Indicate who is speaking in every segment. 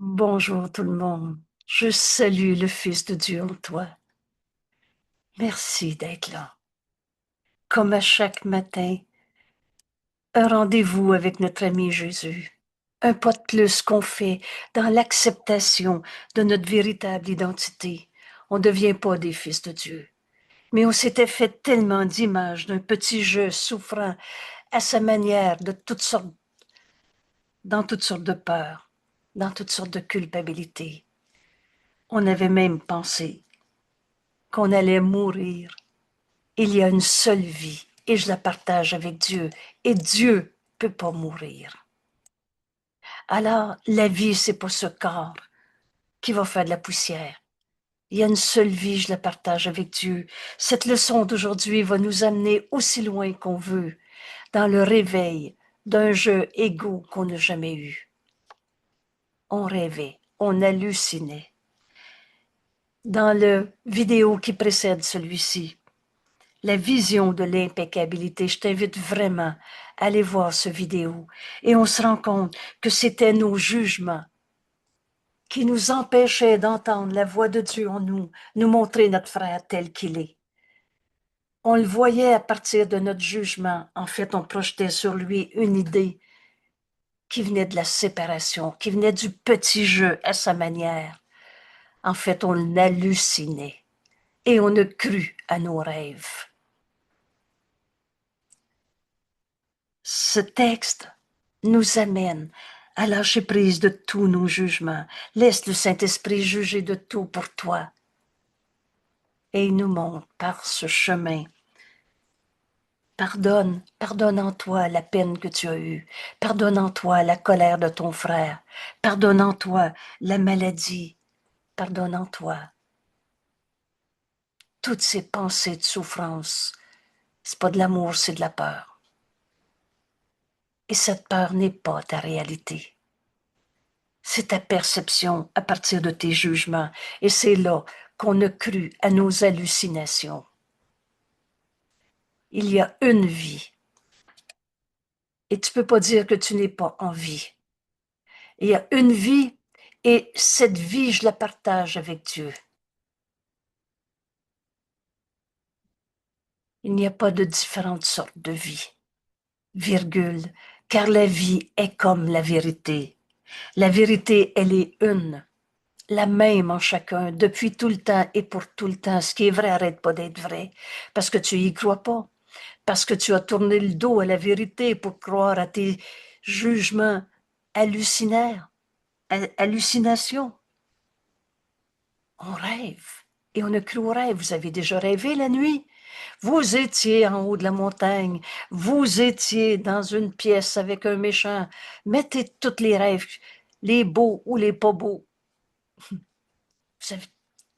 Speaker 1: Bonjour tout le monde. Je salue le Fils de Dieu en toi. Merci d'être là. Comme à chaque matin, un rendez-vous avec notre ami Jésus. Un pas de plus qu'on fait dans l'acceptation de notre véritable identité. On ne devient pas des fils de Dieu. Mais on s'était fait tellement d'images d'un petit jeu souffrant à sa manière de toutes sortes, dans toutes sortes de peurs, dans toutes sortes de culpabilités. On avait même pensé qu'on allait mourir. Il y a une seule vie et je la partage avec Dieu. Et Dieu peut pas mourir. Alors, la vie, c'est pas ce corps qui va faire de la poussière. Il y a une seule vie, je la partage avec Dieu. Cette leçon d'aujourd'hui va nous amener aussi loin qu'on veut dans le réveil d'un jeu égaux qu'on n'a jamais eu. On rêvait, on hallucinait. Dans le vidéo qui précède celui-ci, la vision de l'impeccabilité. Je t'invite vraiment à aller voir ce vidéo. Et on se rend compte que c'était nos jugements qui nous empêchaient d'entendre la voix de Dieu en nous, nous montrer notre frère tel qu'il est. On le voyait à partir de notre jugement. En fait, on projetait sur lui une idée qui venait de la séparation, qui venait du petit jeu à sa manière. En fait, on l'hallucinait et on a cru à nos rêves. Ce texte nous amène à lâcher prise de tous nos jugements. Laisse le Saint-Esprit juger de tout pour toi. Et il nous montre par ce chemin. Pardonne en toi la peine que tu as eue. Pardonne en toi la colère de ton frère. Pardonne en toi la maladie. Pardonne en toi toutes ces pensées de souffrance. C'est pas de l'amour, c'est de la peur. Et cette peur n'est pas ta réalité. C'est ta perception à partir de tes jugements. Et c'est là qu'on a cru à nos hallucinations. Il y a une vie. Et tu peux pas dire que tu n'es pas en vie. Il y a une vie et cette vie, je la partage avec Dieu. Il n'y a pas de différentes sortes de vie. Virgule. Car la vie est comme la vérité. La vérité, elle est une. La même en chacun, depuis tout le temps et pour tout le temps. Ce qui est vrai arrête pas d'être vrai, parce que tu y crois pas, parce que tu as tourné le dos à la vérité pour croire à tes jugements hallucinaires, hallucinations. On rêve, et on a cru au rêve. Vous avez déjà rêvé la nuit? Vous étiez en haut de la montagne, vous étiez dans une pièce avec un méchant. Mettez tous les rêves, les beaux ou les pas beaux. Vous savez,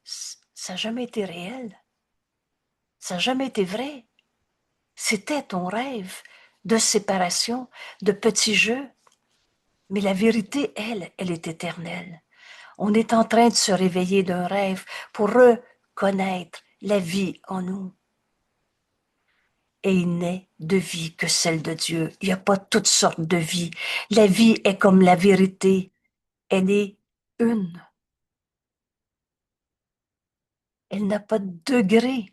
Speaker 1: ça n'a jamais été réel. Ça n'a jamais été vrai. C'était ton rêve de séparation, de petits jeux. Mais la vérité, elle est éternelle. On est en train de se réveiller d'un rêve pour reconnaître la vie en nous. Et il n'est de vie que celle de Dieu. Il n'y a pas toutes sortes de vie. La vie est comme la vérité. Elle est une. Elle n'a pas de degré.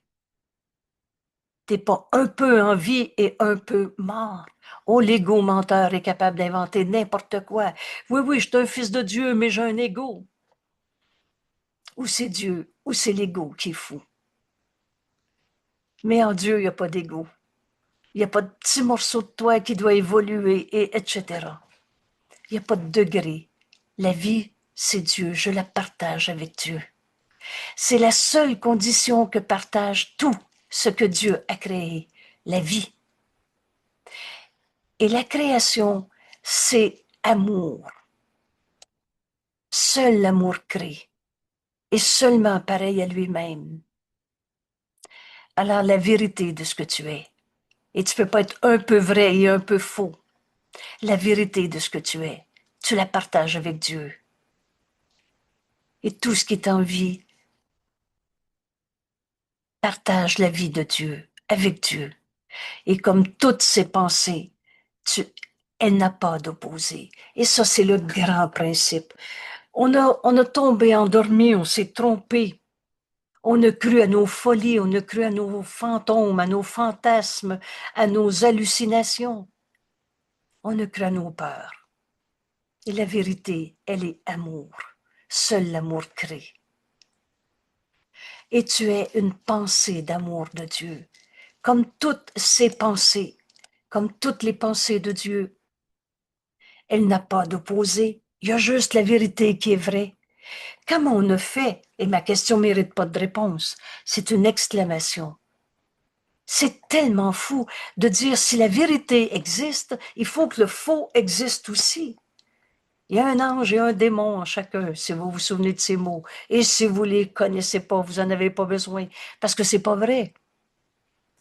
Speaker 1: T'es pas un peu en vie et un peu mort. Oh, l'ego menteur est capable d'inventer n'importe quoi. Oui, oui, je suis un fils de Dieu, mais j'ai un ego. Ou c'est Dieu, ou c'est l'ego qui est fou. Mais en Dieu, il n'y a pas d'ego. Il n'y a pas de petit morceau de toi qui doit évoluer, et etc. Il n'y a pas de degré. La vie, c'est Dieu. Je la partage avec Dieu. C'est la seule condition que partage tout ce que Dieu a créé, la vie. Et la création, c'est amour. Seul l'amour crée, et seulement pareil à lui-même. Alors la vérité de ce que tu es, et tu peux pas être un peu vrai et un peu faux. La vérité de ce que tu es, tu la partages avec Dieu. Et tout ce qui est en vie, partage la vie de Dieu avec Dieu. Et comme toutes ces pensées, tu, elle n'a pas d'opposé. Et ça, c'est le grand principe. On a tombé endormi, on s'est trompé. On a cru à nos folies, on a cru à nos fantômes, à nos fantasmes, à nos hallucinations. On a cru à nos peurs. Et la vérité, elle est amour. Seul l'amour crée. Et tu es une pensée d'amour de Dieu. Comme toutes ses pensées, comme toutes les pensées de Dieu, elle n'a pas d'opposé. Il y a juste la vérité qui est vraie. Comment on a fait? Et ma question mérite pas de réponse. C'est une exclamation. C'est tellement fou de dire si la vérité existe, il faut que le faux existe aussi. Il y a un ange et un démon en chacun, si vous vous souvenez de ces mots. Et si vous les connaissez pas, vous en avez pas besoin, parce que c'est pas vrai.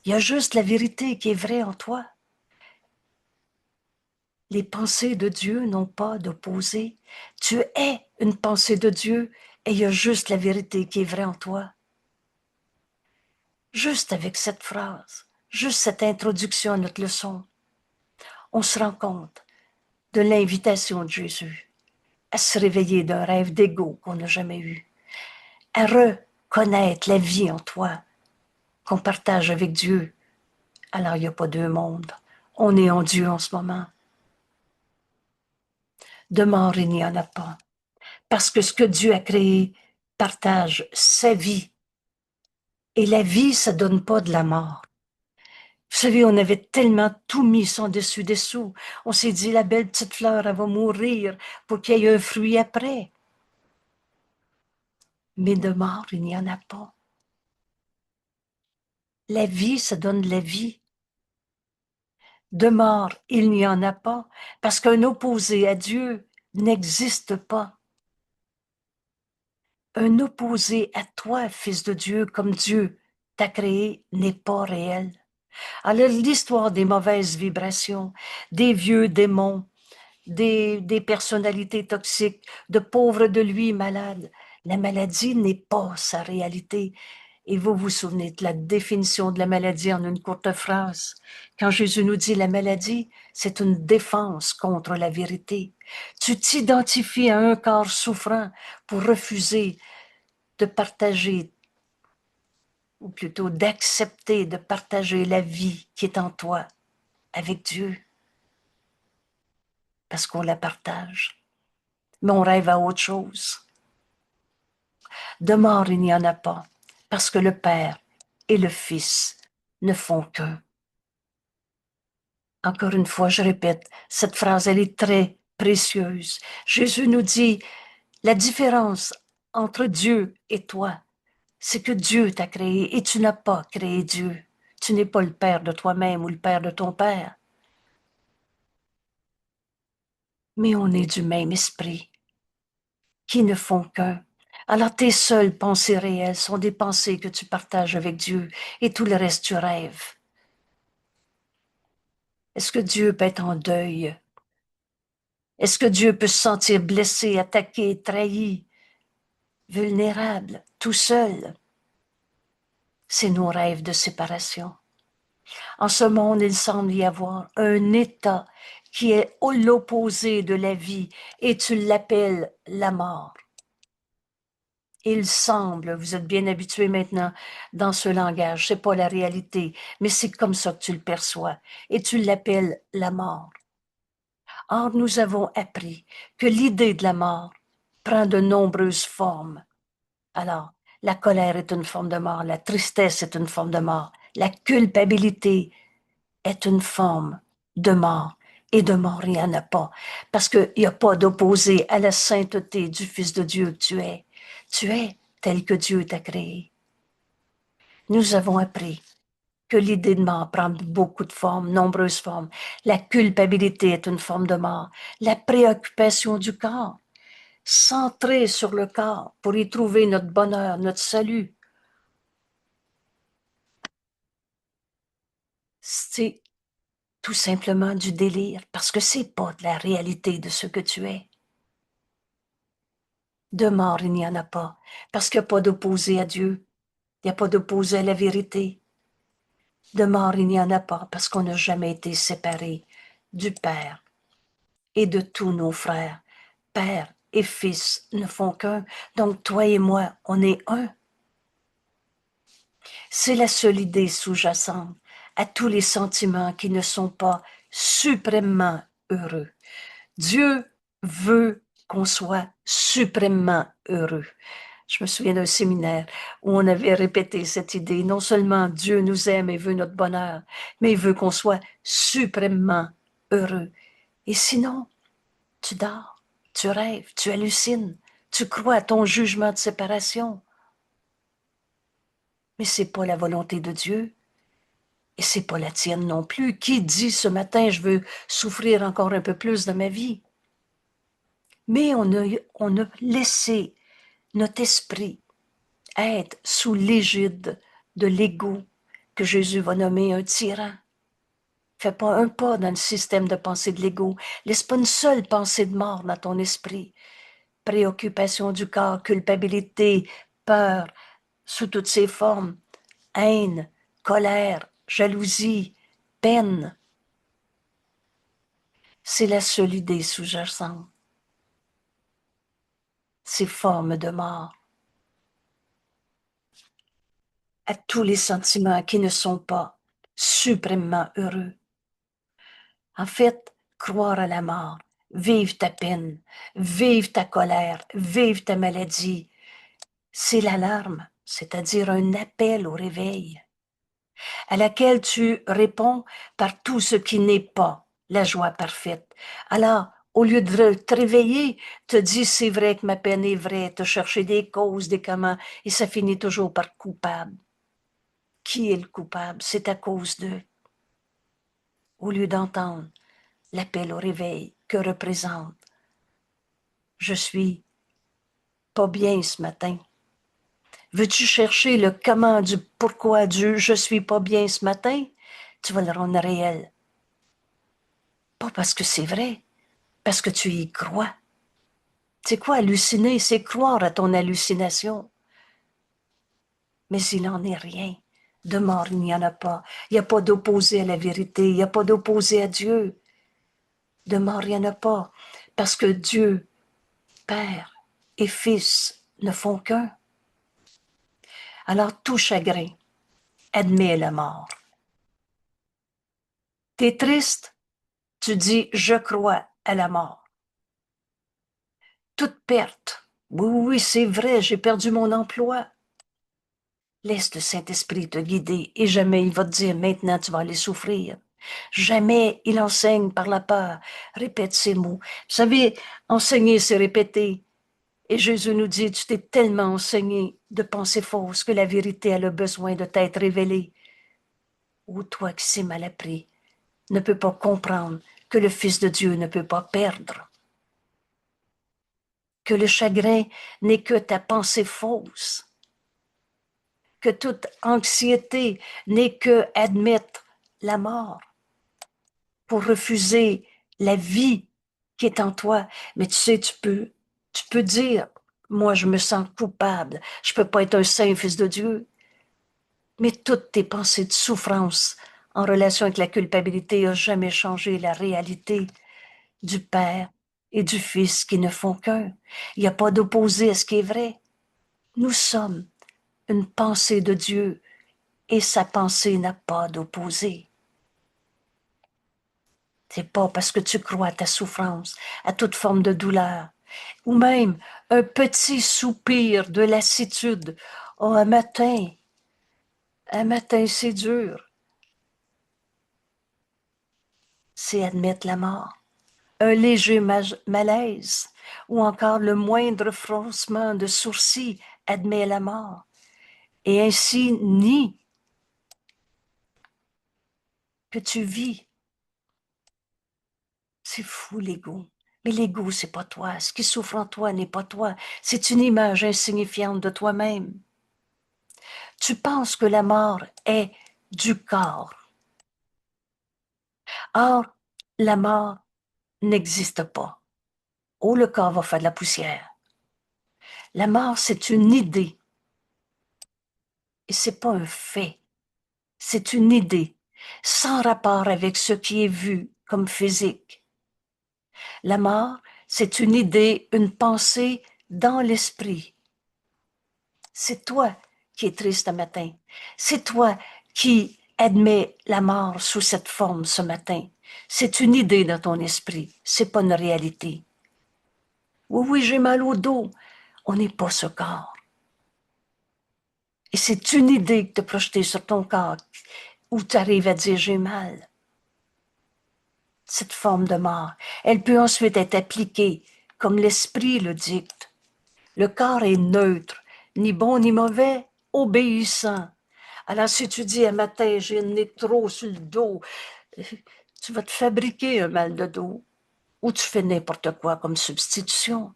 Speaker 1: Il y a juste la vérité qui est vraie en toi. Les pensées de Dieu n'ont pas d'opposé. Tu es une pensée de Dieu et il y a juste la vérité qui est vraie en toi. Juste avec cette phrase, juste cette introduction à notre leçon, on se rend compte de l'invitation de Jésus à se réveiller d'un rêve d'ego qu'on n'a jamais eu, à reconnaître la vie en toi qu'on partage avec Dieu. Alors il n'y a pas deux mondes. On est en Dieu en ce moment. De mort, il n'y en a pas. Parce que ce que Dieu a créé partage sa vie. Et la vie, ça donne pas de la mort. Vous savez, on avait tellement tout mis son dessus-dessous. On s'est dit, la belle petite fleur, elle va mourir pour qu'il y ait un fruit après. Mais de mort, il n'y en a pas. La vie, ça donne la vie. De mort, il n'y en a pas, parce qu'un opposé à Dieu n'existe pas. Un opposé à toi, fils de Dieu, comme Dieu t'a créé, n'est pas réel. Alors l'histoire des mauvaises vibrations, des vieux démons, des personnalités toxiques, de pauvres de lui malades, la maladie n'est pas sa réalité. Et vous vous souvenez de la définition de la maladie en une courte phrase. Quand Jésus nous dit la maladie, c'est une défense contre la vérité. Tu t'identifies à un corps souffrant pour refuser de partager, ou plutôt d'accepter de partager la vie qui est en toi avec Dieu, parce qu'on la partage. Mais on rêve à autre chose. De mort, il n'y en a pas, parce que le Père et le Fils ne font qu'un. Encore une fois, je répète, cette phrase, elle est très précieuse. Jésus nous dit, la différence entre Dieu et toi, c'est que Dieu t'a créé et tu n'as pas créé Dieu. Tu n'es pas le père de toi-même ou le père de ton père. Mais on est du même esprit, qui ne font qu'un. Alors tes seules pensées réelles sont des pensées que tu partages avec Dieu et tout le reste tu rêves. Est-ce que Dieu peut être en deuil? Est-ce que Dieu peut se sentir blessé, attaqué, trahi, vulnérable, tout seul? C'est nos rêves de séparation. En ce monde, il semble y avoir un état qui est l'opposé de la vie et tu l'appelles la mort. Il semble, vous êtes bien habitués maintenant dans ce langage, c'est pas la réalité, mais c'est comme ça que tu le perçois et tu l'appelles la mort. Or, nous avons appris que l'idée de la mort prend de nombreuses formes. Alors, la colère est une forme de mort, la tristesse est une forme de mort, la culpabilité est une forme de mort. Et de mort, il n'y en a pas. Parce qu'il n'y a pas d'opposé à la sainteté du Fils de Dieu que tu es. Tu es tel que Dieu t'a créé. Nous avons appris que l'idée de mort prend beaucoup de formes, nombreuses formes. La culpabilité est une forme de mort. La préoccupation du corps, centrée sur le corps pour y trouver notre bonheur, notre salut, c'est tout simplement du délire parce que c'est pas de la réalité de ce que tu es. De mort, il n'y en a pas parce qu'il n'y a pas d'opposé à Dieu. Il n'y a pas d'opposé à la vérité. De mort, il n'y en a pas parce qu'on n'a jamais été séparés du Père et de tous nos frères, père et Fils ne font qu'un. Donc toi et moi, on est un. C'est la seule idée sous-jacente à tous les sentiments qui ne sont pas suprêmement heureux. Dieu veut qu'on soit suprêmement heureux. Je me souviens d'un séminaire où on avait répété cette idée. Non seulement Dieu nous aime et veut notre bonheur, mais il veut qu'on soit suprêmement heureux. Et sinon, tu dors, tu rêves, tu hallucines, tu crois à ton jugement de séparation. Mais c'est pas la volonté de Dieu. Et c'est pas la tienne non plus. Qui dit ce matin, je veux souffrir encore un peu plus de ma vie? Mais on a laissé notre esprit être sous l'égide de l'ego que Jésus va nommer un tyran. Fais pas un pas dans le système de pensée de l'ego. Laisse pas une seule pensée de mort dans ton esprit. Préoccupation du corps, culpabilité, peur, sous toutes ses formes, haine, colère, jalousie, peine. C'est la seule idée sous-jacente. Ces formes de mort. À tous les sentiments qui ne sont pas suprêmement heureux. En fait, croire à la mort, vivre ta peine, vivre ta colère, vivre ta maladie, c'est l'alarme, c'est-à-dire un appel au réveil, à laquelle tu réponds par tout ce qui n'est pas la joie parfaite. Alors, au lieu de te réveiller, te dis c'est vrai que ma peine est vraie, te chercher des causes, des comment, et ça finit toujours par coupable. Qui est le coupable? C'est à cause d'eux. Au lieu d'entendre l'appel au réveil que représente je suis pas bien ce matin. Veux-tu chercher le comment du pourquoi du je suis pas bien ce matin? Tu vas le rendre réel. Pas parce que c'est vrai, parce que tu y crois. C'est quoi halluciner? C'est croire à ton hallucination. Mais il n'en est rien. De mort, il n'y en a pas. Il n'y a pas d'opposé à la vérité. Il n'y a pas d'opposé à Dieu. De mort, il n'y en a pas. Parce que Dieu, Père et Fils ne font qu'un. Alors tout chagrin admet la mort. T'es triste? Tu dis je crois à la mort. Toute perte. Oui, oui, oui, c'est vrai, j'ai perdu mon emploi. Laisse le Saint-Esprit te guider et jamais il va te dire maintenant tu vas aller souffrir. Jamais il enseigne par la peur. Répète ces mots. Vous savez, enseigner, c'est répéter. Et Jésus nous dit, tu t'es tellement enseigné de pensées fausses que la vérité a le besoin de t'être révélée. Ou toi qui sais mal appris, ne peux pas comprendre que le Fils de Dieu ne peut pas perdre, que le chagrin n'est que ta pensée fausse, que toute anxiété n'est que admettre la mort pour refuser la vie qui est en toi. Mais tu sais, tu peux dire, moi je me sens coupable, je peux pas être un saint fils de Dieu, mais toutes tes pensées de souffrance en relation avec la culpabilité n'ont jamais changé la réalité du Père et du Fils qui ne font qu'un. Il n'y a pas d'opposé à ce qui est vrai. Nous sommes une pensée de Dieu et sa pensée n'a pas d'opposé. C'est pas parce que tu crois à ta souffrance, à toute forme de douleur, ou même un petit soupir de lassitude. Oh, un matin c'est dur, c'est admettre la mort. Un léger malaise, ou encore le moindre froncement de sourcils admet la mort. Et ainsi nie que tu vis. C'est fou l'ego. Mais l'ego, c'est pas toi. Ce qui souffre en toi n'est pas toi. C'est une image insignifiante de toi-même. Tu penses que la mort est du corps. Or, la mort n'existe pas. Oh, le corps va faire de la poussière. La mort, c'est une idée. Et c'est pas un fait. C'est une idée, sans rapport avec ce qui est vu comme physique. La mort, C'est une idée, une pensée dans l'esprit. C'est toi qui es triste ce matin. C'est toi qui admets la mort sous cette forme ce matin. C'est une idée dans ton esprit. C'est pas une réalité. Oui, oui, j'ai mal au dos. On n'est pas ce corps. Et c'est une idée que tu as projetée sur ton corps où tu arrives à dire j'ai mal. Cette forme de mort, elle peut ensuite être appliquée comme l'esprit le dicte. Le corps est neutre, ni bon ni mauvais, obéissant. Alors si tu dis un matin, j'ai un nez trop sur le dos, tu vas te fabriquer un mal de dos ou tu fais n'importe quoi comme substitution.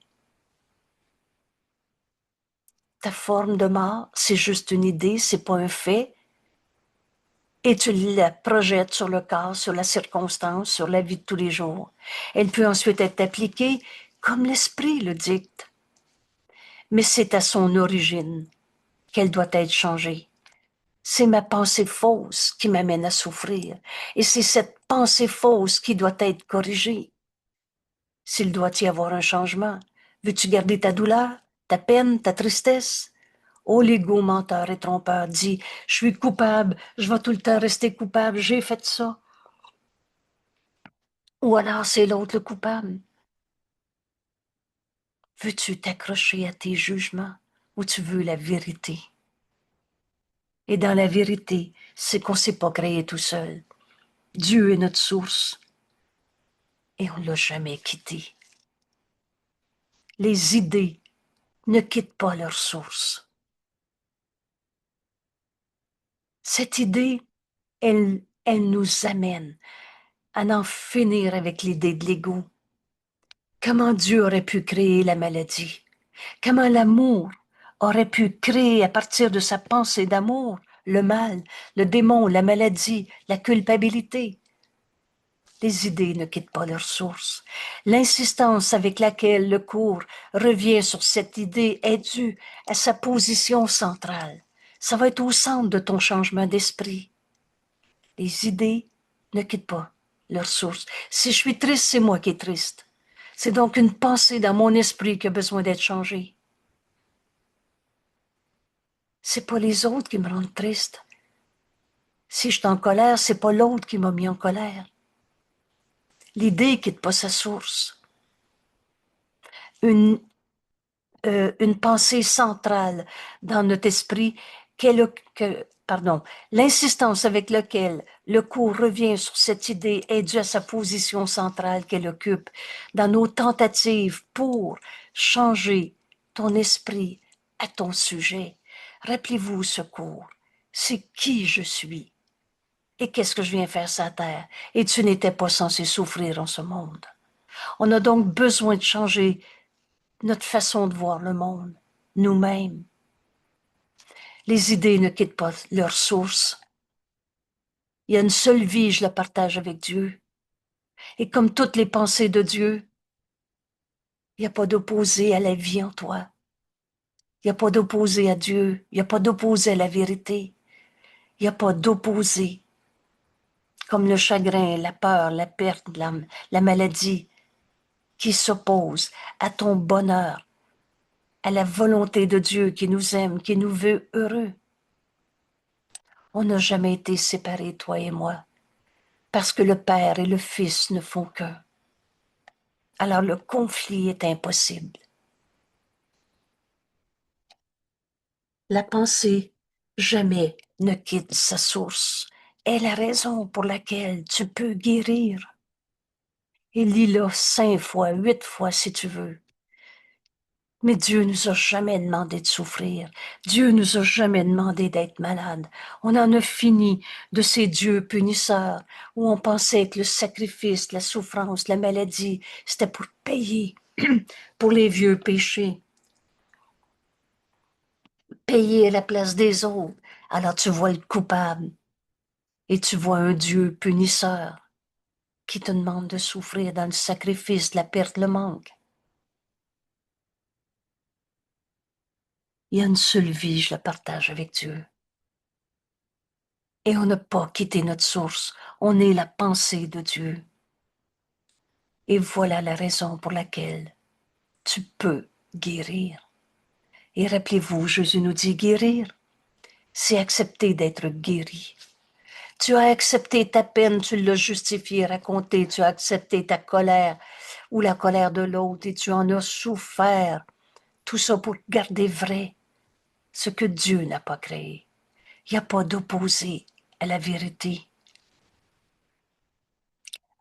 Speaker 1: Ta forme de mort, c'est juste une idée, c'est pas un fait, et tu la projettes sur le corps, sur la circonstance, sur la vie de tous les jours. Elle peut ensuite être appliquée comme l'esprit le dicte, mais c'est à son origine qu'elle doit être changée. C'est ma pensée fausse qui m'amène à souffrir, et c'est cette pensée fausse qui doit être corrigée. S'il doit y avoir un changement, veux-tu garder ta douleur, ta peine, ta tristesse? Oh, l'ego menteur et trompeur dit, je suis coupable, je vais tout le temps rester coupable, j'ai fait ça. Ou alors c'est l'autre le coupable. Veux-tu t'accrocher à tes jugements ou tu veux la vérité? Et dans la vérité, c'est qu'on ne s'est pas créé tout seul. Dieu est notre source et on ne l'a jamais quitté. Les idées ne quittent pas leur source. Cette idée, elle nous amène à en finir avec l'idée de l'ego. Comment Dieu aurait pu créer la maladie? Comment l'amour aurait pu créer à partir de sa pensée d'amour le mal, le démon, la maladie, la culpabilité? Les idées ne quittent pas leur source. L'insistance avec laquelle le cours revient sur cette idée est due à sa position centrale. Ça va être au centre de ton changement d'esprit. Les idées ne quittent pas leur source. Si je suis triste, c'est moi qui est triste. C'est donc une pensée dans mon esprit qui a besoin d'être changée. C'est pas les autres qui me rendent triste. Si je suis en colère, c'est pas l'autre qui m'a mis en colère. L'idée quitte pas sa source. Une une pensée centrale dans notre esprit, l'insistance avec laquelle le cours revient sur cette idée est due à sa position centrale qu'elle occupe dans nos tentatives pour changer ton esprit à ton sujet. Rappelez-vous ce cours. C'est qui je suis et qu'est-ce que je viens faire sur la terre. Et tu n'étais pas censé souffrir en ce monde. On a donc besoin de changer notre façon de voir le monde, nous-mêmes. Les idées ne quittent pas leur source. Il y a une seule vie, je la partage avec Dieu. Et comme toutes les pensées de Dieu, il n'y a pas d'opposé à la vie en toi. Il n'y a pas d'opposé à Dieu. Il n'y a pas d'opposé à la vérité. Il n'y a pas d'opposé. Comme le chagrin, la peur, la perte, la maladie, qui s'opposent à ton bonheur, à la volonté de Dieu qui nous aime, qui nous veut heureux. On n'a jamais été séparés, toi et moi, parce que le Père et le Fils ne font qu'un. Alors le conflit est impossible. La pensée jamais ne quitte sa source. Est la raison pour laquelle tu peux guérir. Et lis-la 5 fois, 8 fois si tu veux. Mais Dieu nous a jamais demandé de souffrir. Dieu nous a jamais demandé d'être malade. On en a fini de ces dieux punisseurs où on pensait que le sacrifice, la souffrance, la maladie, c'était pour payer pour les vieux péchés, payer à la place des autres. Alors tu vois le coupable et tu vois un Dieu punisseur qui te demande de souffrir dans le sacrifice, la perte, le manque. Il y a une seule vie, je la partage avec Dieu. Et on n'a pas quitté notre source. On est la pensée de Dieu. Et voilà la raison pour laquelle tu peux guérir. Et rappelez-vous, Jésus nous dit guérir, c'est accepter d'être guéri. Tu as accepté ta peine, tu l'as justifié, raconté, tu as accepté ta colère ou la colère de l'autre et tu en as souffert. Tout ça pour garder vrai ce que Dieu n'a pas créé. Il n'y a pas d'opposé à la vérité.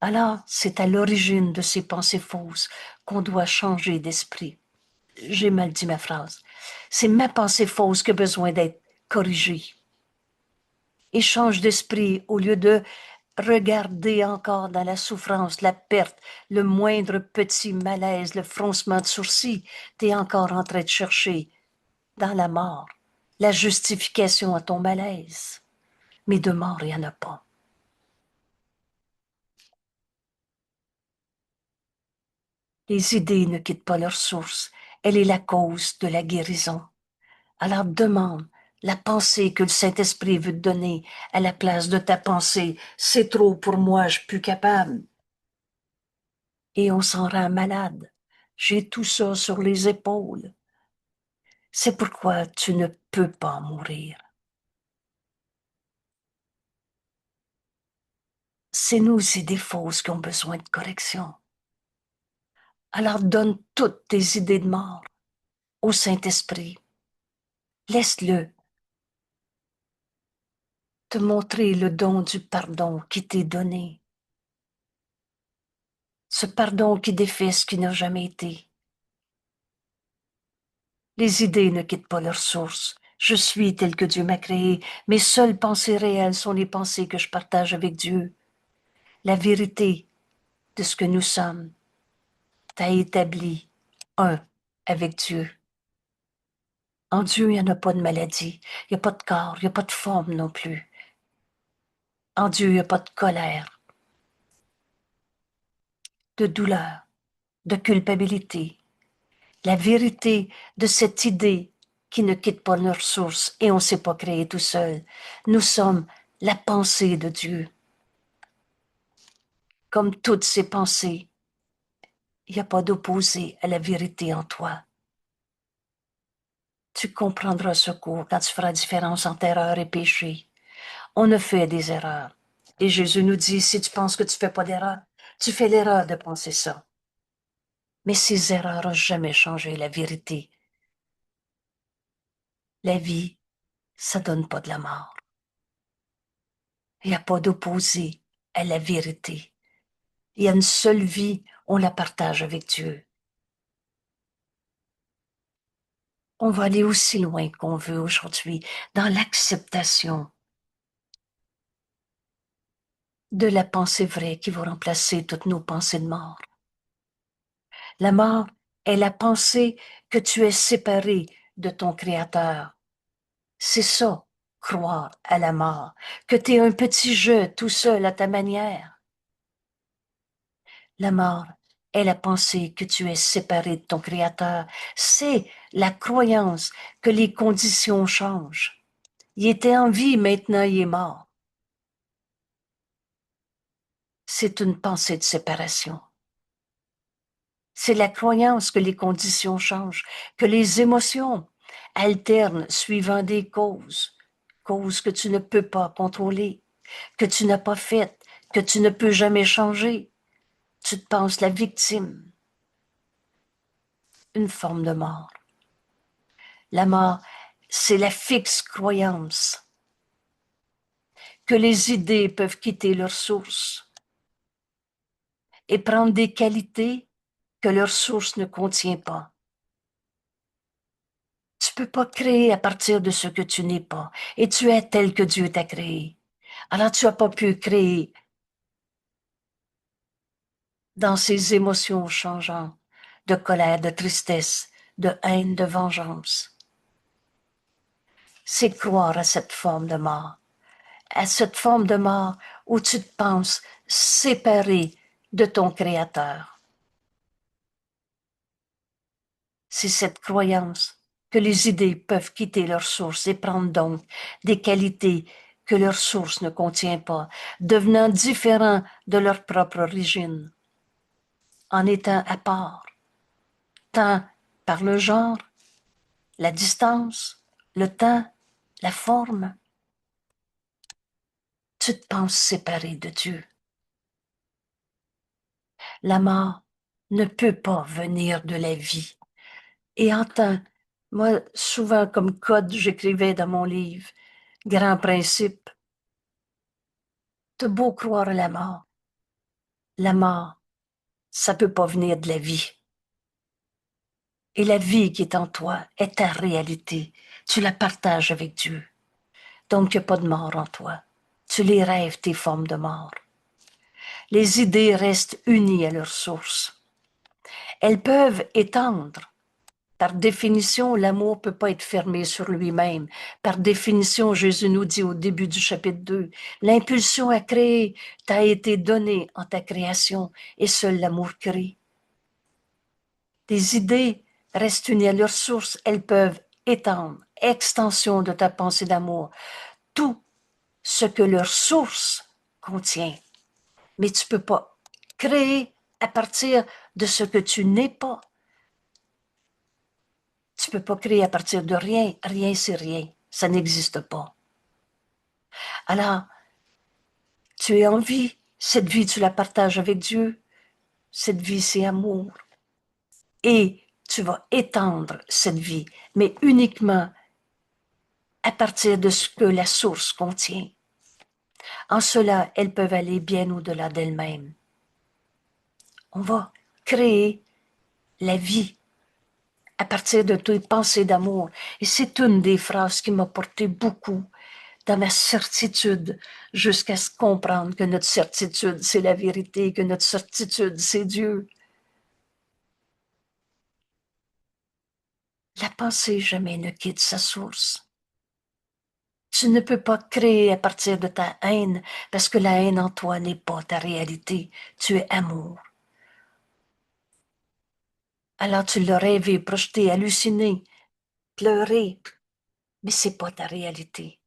Speaker 1: Alors, c'est à l'origine de ces pensées fausses qu'on doit changer d'esprit. J'ai mal dit ma phrase. C'est ma pensée fausse qui a besoin d'être corrigée. Et change d'esprit au lieu de regarder encore dans la souffrance, la perte, le moindre petit malaise, le froncement de sourcils. Tu es encore en train de chercher dans la mort la justification à ton malaise. Mais de mort, il n'y en a pas. Les idées ne quittent pas leur source. Elle est la cause de la guérison. Alors demande la pensée que le Saint-Esprit veut te donner à la place de ta pensée. C'est trop pour moi, je suis plus capable. Et on s'en rend malade. J'ai tout ça sur les épaules. C'est pourquoi tu ne peux pas mourir. C'est nos idées fausses qui ont besoin de correction. Alors donne toutes tes idées de mort au Saint-Esprit. Laisse-le te montrer le don du pardon qui t'est donné. Ce pardon qui défait ce qui n'a jamais été. Les idées ne quittent pas leur source. Je suis tel que Dieu m'a créé. Mes seules pensées réelles sont les pensées que je partage avec Dieu. La vérité de ce que nous sommes t'a établi un avec Dieu. En Dieu, il n'y en a pas de maladie, il n'y a pas de corps, il n'y a pas de forme non plus. En Dieu, il n'y a pas de colère, de douleur, de culpabilité. La vérité de cette idée qui ne quitte pas leur source et on ne s'est pas créé tout seul. Nous sommes la pensée de Dieu. Comme toutes ces pensées, il n'y a pas d'opposé à la vérité en toi. Tu comprendras ce cours quand tu feras différence entre erreur et péché. On a fait des erreurs. Et Jésus nous dit, si tu penses que tu ne fais pas d'erreur, tu fais l'erreur de penser ça. Mais ces erreurs n'ont jamais changé la vérité. La vie, ça donne pas de la mort. Il n'y a pas d'opposé à la vérité. Il y a une seule vie, on la partage avec Dieu. On va aller aussi loin qu'on veut aujourd'hui dans l'acceptation de la pensée vraie qui va remplacer toutes nos pensées de mort. La mort est la pensée que tu es séparé de ton Créateur. C'est ça, croire à la mort, que tu es un petit jeu tout seul à ta manière. La mort est la pensée que tu es séparé de ton Créateur. C'est la croyance que les conditions changent. Il était en vie, maintenant il est mort. C'est une pensée de séparation. C'est la croyance que les conditions changent, que les émotions alternent suivant des causes, causes que tu ne peux pas contrôler, que tu n'as pas faites, que tu ne peux jamais changer. Tu te penses la victime, une forme de mort. La mort, c'est la fixe croyance que les idées peuvent quitter leur source et prendre des qualités que leur source ne contient pas. Tu peux pas créer à partir de ce que tu n'es pas, et tu es tel que Dieu t'a créé. Alors tu n'as pas pu créer dans ces émotions changeantes de colère, de tristesse, de haine, de vengeance. C'est croire à cette forme de mort, à cette forme de mort où tu te penses séparé de ton Créateur. C'est cette croyance que les idées peuvent quitter leur source et prendre donc des qualités que leur source ne contient pas, devenant différents de leur propre origine. en étant à part, tant par le genre, la distance, le temps, la forme. Tu te penses séparé de Dieu. La mort ne peut pas venir de la vie. Et entends, moi, souvent comme code, j'écrivais dans mon livre, grand principe, t'as beau croire à la mort, ça peut pas venir de la vie. Et la vie qui est en toi est ta réalité. Tu la partages avec Dieu. Donc, il n'y a pas de mort en toi. Tu les rêves, tes formes de mort. Les idées restent unies à leur source. Elles peuvent étendre. Par définition, l'amour ne peut pas être fermé sur lui-même. Par définition, Jésus nous dit au début du chapitre 2, l'impulsion à créer t'a été donnée en ta création et seul l'amour crée. Les idées restent unies à leur source. Elles peuvent étendre, extension de ta pensée d'amour, tout ce que leur source contient. Mais tu ne peux pas créer à partir de ce que tu n'es pas. Tu ne peux pas créer à partir de rien. Rien, c'est rien. Ça n'existe pas. Alors, tu es en vie. Cette vie, tu la partages avec Dieu. Cette vie, c'est amour. Et tu vas étendre cette vie, mais uniquement à partir de ce que la source contient. En cela, elles peuvent aller bien au-delà d'elles-mêmes. On va créer la vie à partir de tes pensées d'amour. Et c'est une des phrases qui m'a porté beaucoup dans ma certitude, jusqu'à se comprendre que notre certitude, c'est la vérité, que notre certitude, c'est Dieu. La pensée jamais ne quitte sa source. Tu ne peux pas créer à partir de ta haine, parce que la haine en toi n'est pas ta réalité. Tu es amour. Alors tu l'as rêvé, projeté, halluciné, pleuré, mais c'est pas ta réalité.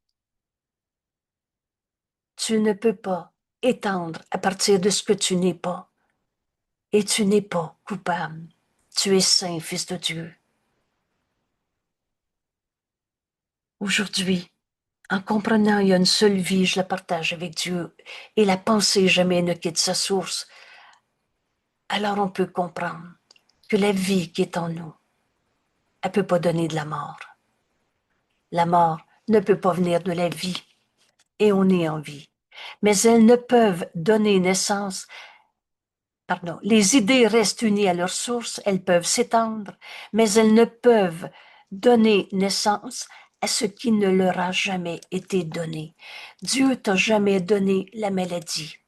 Speaker 1: Tu ne peux pas étendre à partir de ce que tu n'es pas. Et tu n'es pas coupable. Tu es saint, fils de Dieu. Aujourd'hui, en comprenant il y a une seule vie, je la partage avec Dieu, et la pensée jamais ne quitte sa source, alors on peut comprendre que la vie qui est en nous, elle ne peut pas donner de la mort. La mort ne peut pas venir de la vie, et on est en vie. Mais elles ne peuvent donner naissance. Pardon, les idées restent unies à leur source, elles peuvent s'étendre, mais elles ne peuvent donner naissance à ce qui ne leur a jamais été donné. Dieu t'a jamais donné la maladie.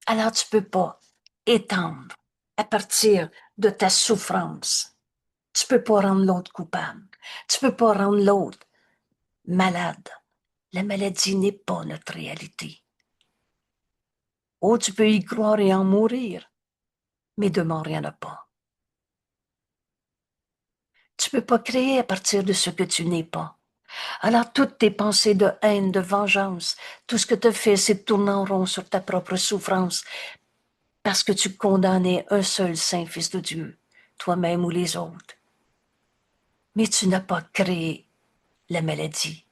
Speaker 1: Alors tu peux pas étendre à partir de ta souffrance. Tu peux pas rendre l'autre coupable. Tu peux pas rendre l'autre malade. La maladie n'est pas notre réalité. Oh, tu peux y croire et en mourir, mais de mort, il n'y en a pas. Tu peux pas créer à partir de ce que tu n'es pas. Alors toutes tes pensées de haine, de vengeance, tout ce que tu fais, c'est de tourner en rond sur ta propre souffrance parce que tu condamnais un seul saint fils de Dieu, toi-même ou les autres. Mais tu n'as pas créé la maladie.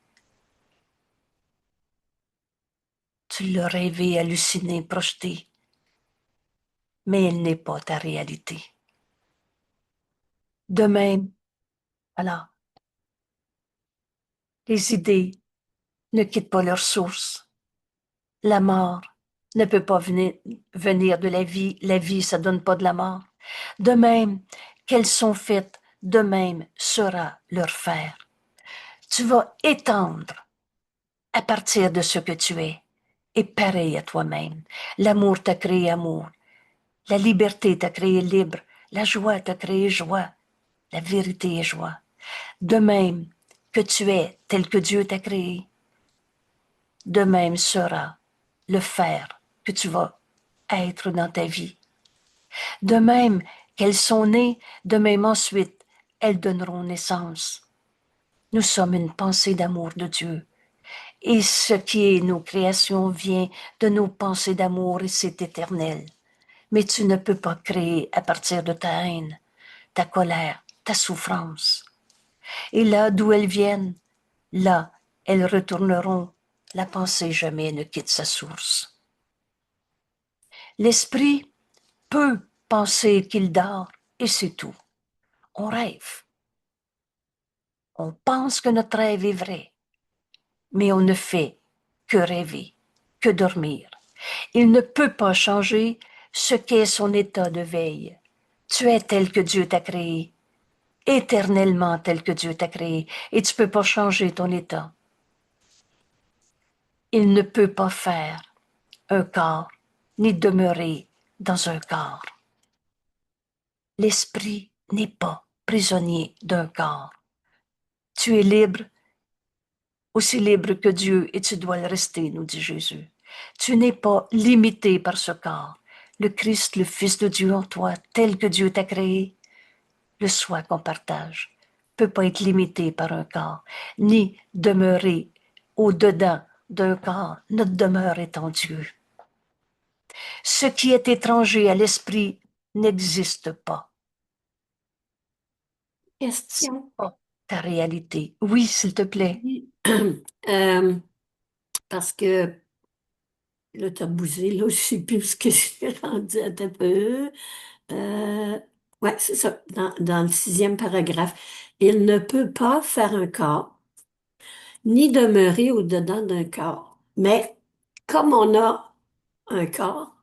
Speaker 1: Tu l'as rêvé, halluciné, projeté, mais elle n'est pas ta réalité. De même, alors, les idées ne quittent pas leur source. La mort ne peut pas venir de la vie, ça donne pas de la mort. De même qu'elles sont faites, de même sera leur faire. Tu vas étendre à partir de ce que tu es, et pareil à toi-même. L'amour t'a créé amour, la liberté t'a créé libre, la joie t'a créé joie, la vérité est joie. De même que tu es tel que Dieu t'a créé, de même sera le faire que tu vas être dans ta vie. De même qu'elles sont nées, de même ensuite elles donneront naissance. Nous sommes une pensée d'amour de Dieu. Et ce qui est nos créations vient de nos pensées d'amour et c'est éternel. Mais tu ne peux pas créer à partir de ta haine, ta colère, ta souffrance. Et là d'où elles viennent, là, elles retourneront. La pensée jamais ne quitte sa source. L'esprit peut penser qu'il dort, et c'est tout. On rêve. On pense que notre rêve est vrai, mais on ne fait que rêver, que dormir. Il ne peut pas changer ce qu'est son état de veille. Tu es tel que Dieu t'a créé, éternellement tel que Dieu t'a créé, et tu ne peux pas changer ton état. Il ne peut pas faire un corps, ni demeurer dans un corps. L'esprit n'est pas prisonnier d'un corps. Tu es libre, aussi libre que Dieu, et tu dois le rester, nous dit Jésus. Tu n'es pas limité par ce corps. Le Christ, le Fils de Dieu en toi, tel que Dieu t'a créé, le soi qu'on partage, peut pas être limité par un corps, ni demeurer au-dedans d'un corps. Notre demeure est en Dieu. Ce qui est étranger à l'esprit n'existe pas. C'est
Speaker 2: Question.
Speaker 1: pas ta réalité. Oui, s'il te plaît.
Speaker 2: Oui. Euh, parce que là, t'as bougé, là, je sais plus ce que j'ai rendu à un peu. Euh, ouais, c'est ça, dans le sixième paragraphe. Il ne peut pas faire un corps, ni demeurer au-dedans d'un corps. Mais comme on a un corps,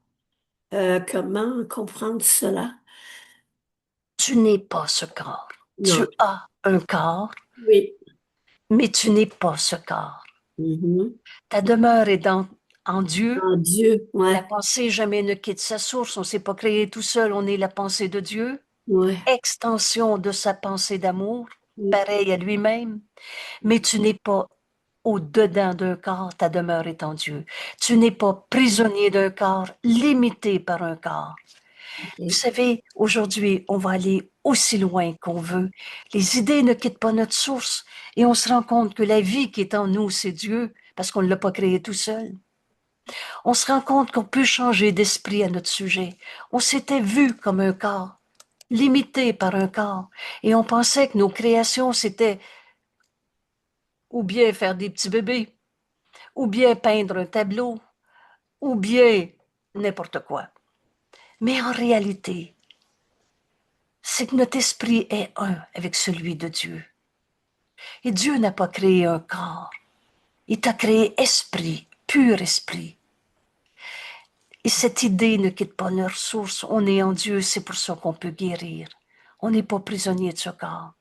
Speaker 2: comment comprendre cela?
Speaker 1: Tu n'es pas ce corps. Tu
Speaker 2: Non.
Speaker 1: as un corps,
Speaker 2: Oui.
Speaker 1: mais tu n'es pas ce corps.
Speaker 2: Mhm.
Speaker 1: Ta demeure est en Dieu.
Speaker 2: En Dieu,
Speaker 1: La
Speaker 2: ouais,
Speaker 1: pensée jamais ne quitte sa source. On ne s'est pas créé tout seul. On est la pensée de Dieu,
Speaker 2: ouais,
Speaker 1: extension de sa pensée d'amour,
Speaker 2: oui,
Speaker 1: pareil à lui-même. Mais tu n'es pas au-dedans d'un corps, ta demeure est en Dieu. Tu n'es pas prisonnier d'un corps, limité par un corps. Vous
Speaker 2: ok,
Speaker 1: savez, aujourd'hui, on va aller aussi loin qu'on veut. Les idées ne quittent pas notre source et on se rend compte que la vie qui est en nous, c'est Dieu, parce qu'on ne l'a pas créé tout seul. On se rend compte qu'on peut changer d'esprit à notre sujet. On s'était vu comme un corps, limité par un corps, et on pensait que nos créations, c'était ou bien faire des petits bébés, ou bien peindre un tableau, ou bien n'importe quoi. Mais en réalité, c'est que notre esprit est un avec celui de Dieu. Et Dieu n'a pas créé un corps. Il t'a créé esprit, pur esprit. Et cette idée ne quitte pas nos ressources. On est en Dieu, c'est pour ça qu'on peut guérir. On n'est pas prisonnier de ce corps.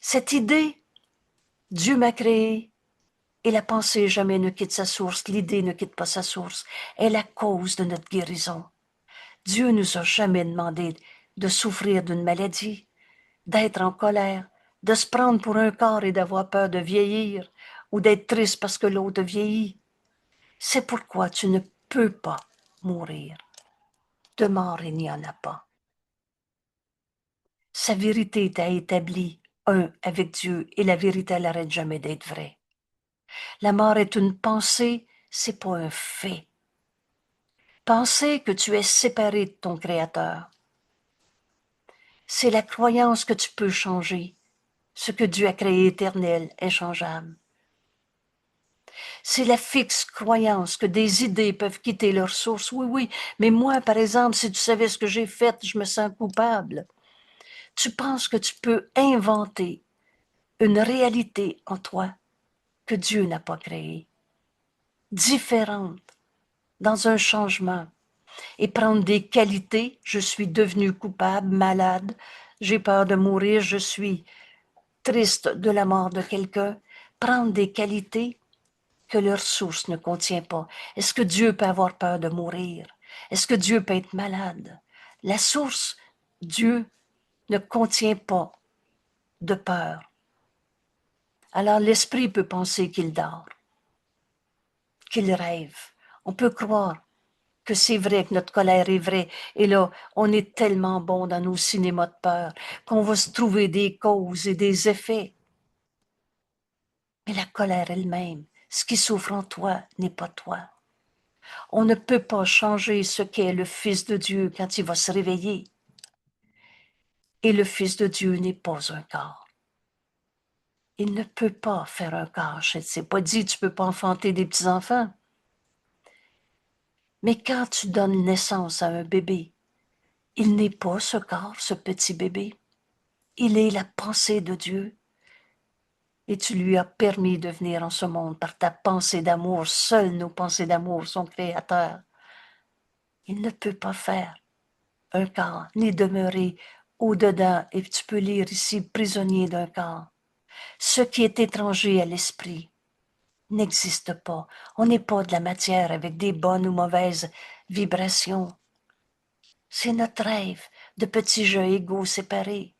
Speaker 1: Cette idée, Dieu m'a créé, et la pensée jamais ne quitte sa source, l'idée ne quitte pas sa source, est la cause de notre guérison. Dieu nous a jamais demandé de souffrir d'une maladie, d'être en colère, de se prendre pour un corps et d'avoir peur de vieillir ou d'être triste parce que l'autre vieillit. C'est pourquoi tu ne peux pas mourir. De mort, il n'y en a pas. Sa vérité t'a établi un avec Dieu et la vérité n'arrête jamais d'être vraie. La mort est une pensée, c'est pas un fait. Penser que tu es séparé de ton Créateur, c'est la croyance que tu peux changer, ce que Dieu a créé éternel, inchangeable. C'est la fixe croyance que des idées peuvent quitter leur source. Oui, oui, mais moi, par exemple, si tu savais ce que j'ai fait, je me sens coupable. Tu penses que tu peux inventer une réalité en toi que Dieu n'a pas créée, différente, dans un changement, et prendre des qualités. Je suis devenu coupable, malade, j'ai peur de mourir, je suis triste de la mort de quelqu'un. Prendre des qualités que leur source ne contient pas. Est-ce que Dieu peut avoir peur de mourir? Est-ce que Dieu peut être malade? La source, Dieu, ne contient pas de peur. Alors l'esprit peut penser qu'il dort, qu'il rêve. On peut croire que c'est vrai, que notre colère est vraie. Et là, on est tellement bon dans nos cinémas de peur qu'on va se trouver des causes et des effets. Mais la colère elle-même, ce qui souffre en toi n'est pas toi. On ne peut pas changer ce qu'est le Fils de Dieu quand il va se réveiller. Et le Fils de Dieu n'est pas un corps. Il ne peut pas faire un corps. Je ne sais pas dit, tu ne peux pas enfanter des petits-enfants. Mais quand tu donnes naissance à un bébé, il n'est pas ce corps, ce petit bébé. Il est la pensée de Dieu. Et tu lui as permis de venir en ce monde par ta pensée d'amour. Seules nos pensées d'amour sont créateurs. Il ne peut pas faire un corps, ni demeurer au-dedans. Et tu peux lire ici, prisonnier d'un corps. Ce qui est étranger à l'esprit n'existe pas. On n'est pas de la matière avec des bonnes ou mauvaises vibrations. C'est notre rêve de petits jeux égaux séparés.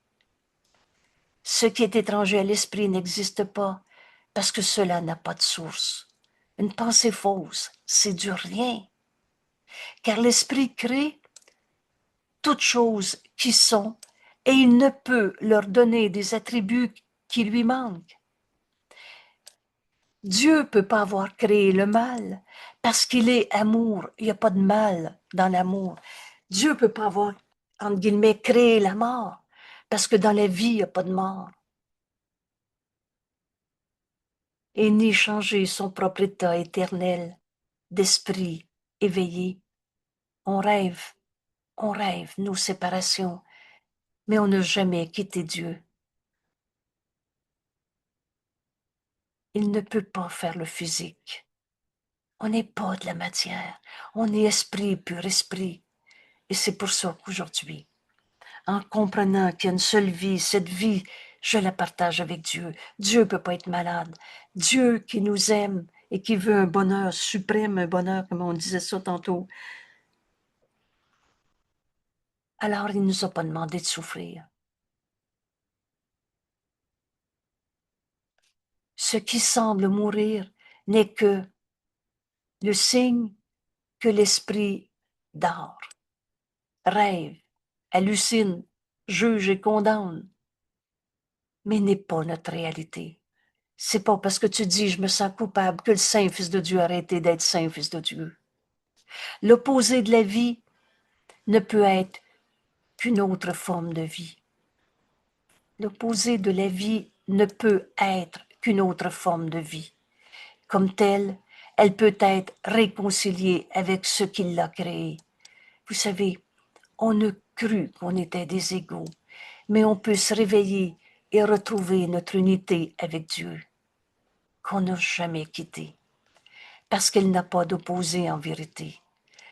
Speaker 1: Ce qui est étranger à l'esprit n'existe pas parce que cela n'a pas de source. Une pensée fausse, c'est du rien. Car l'esprit crée toutes choses qui sont et il ne peut leur donner des attributs qui lui manquent. Dieu ne peut pas avoir créé le mal parce qu'il est amour. Il n'y a pas de mal dans l'amour. Dieu ne peut pas avoir, entre guillemets, créé la mort parce que dans la vie, il n'y a pas de mort. Et ni changer son propre état éternel d'esprit éveillé. On rêve nos séparations, mais on n'a jamais quitté Dieu. Il ne peut pas faire le physique. On n'est pas de la matière, on est esprit, pur esprit. Et c'est pour ça qu'aujourd'hui, en comprenant qu'il y a une seule vie, cette vie, je la partage avec Dieu. Dieu ne peut pas être malade. Dieu qui nous aime et qui veut un bonheur suprême, un bonheur, comme on disait ça tantôt. Alors, il ne nous a pas demandé de souffrir. Ce qui semble mourir n'est que le signe que l'esprit dort, rêve, hallucine, juge et condamne, mais n'est pas notre réalité. C'est pas parce que tu dis je me sens coupable que le Saint Fils de Dieu a arrêté d'être Saint Fils de Dieu. L'opposé de la vie ne peut être qu'une autre forme de vie. L'opposé de la vie ne peut être qu'une autre forme de vie. Comme telle, elle peut être réconciliée avec ce qui l'a créée. Vous savez, on a cru qu'on était des égaux, mais on peut se réveiller et retrouver notre unité avec Dieu, qu'on n'a jamais quittée, parce qu'elle n'a pas d'opposé en vérité.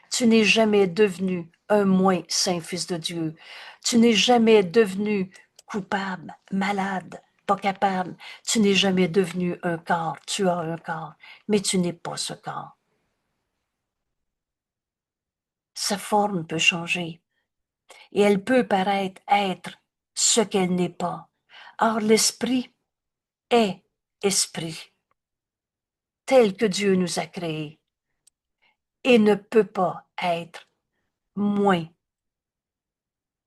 Speaker 1: Tu n'es jamais devenu un moins saint fils de Dieu. Tu n'es jamais devenu coupable, malade, pas capable. Tu n'es jamais devenu un corps. Tu as un corps, mais tu n'es pas ce corps. Sa forme peut changer et elle peut paraître être ce qu'elle n'est pas. Or, l'esprit est esprit, tel que Dieu nous a créés, et ne peut pas être moins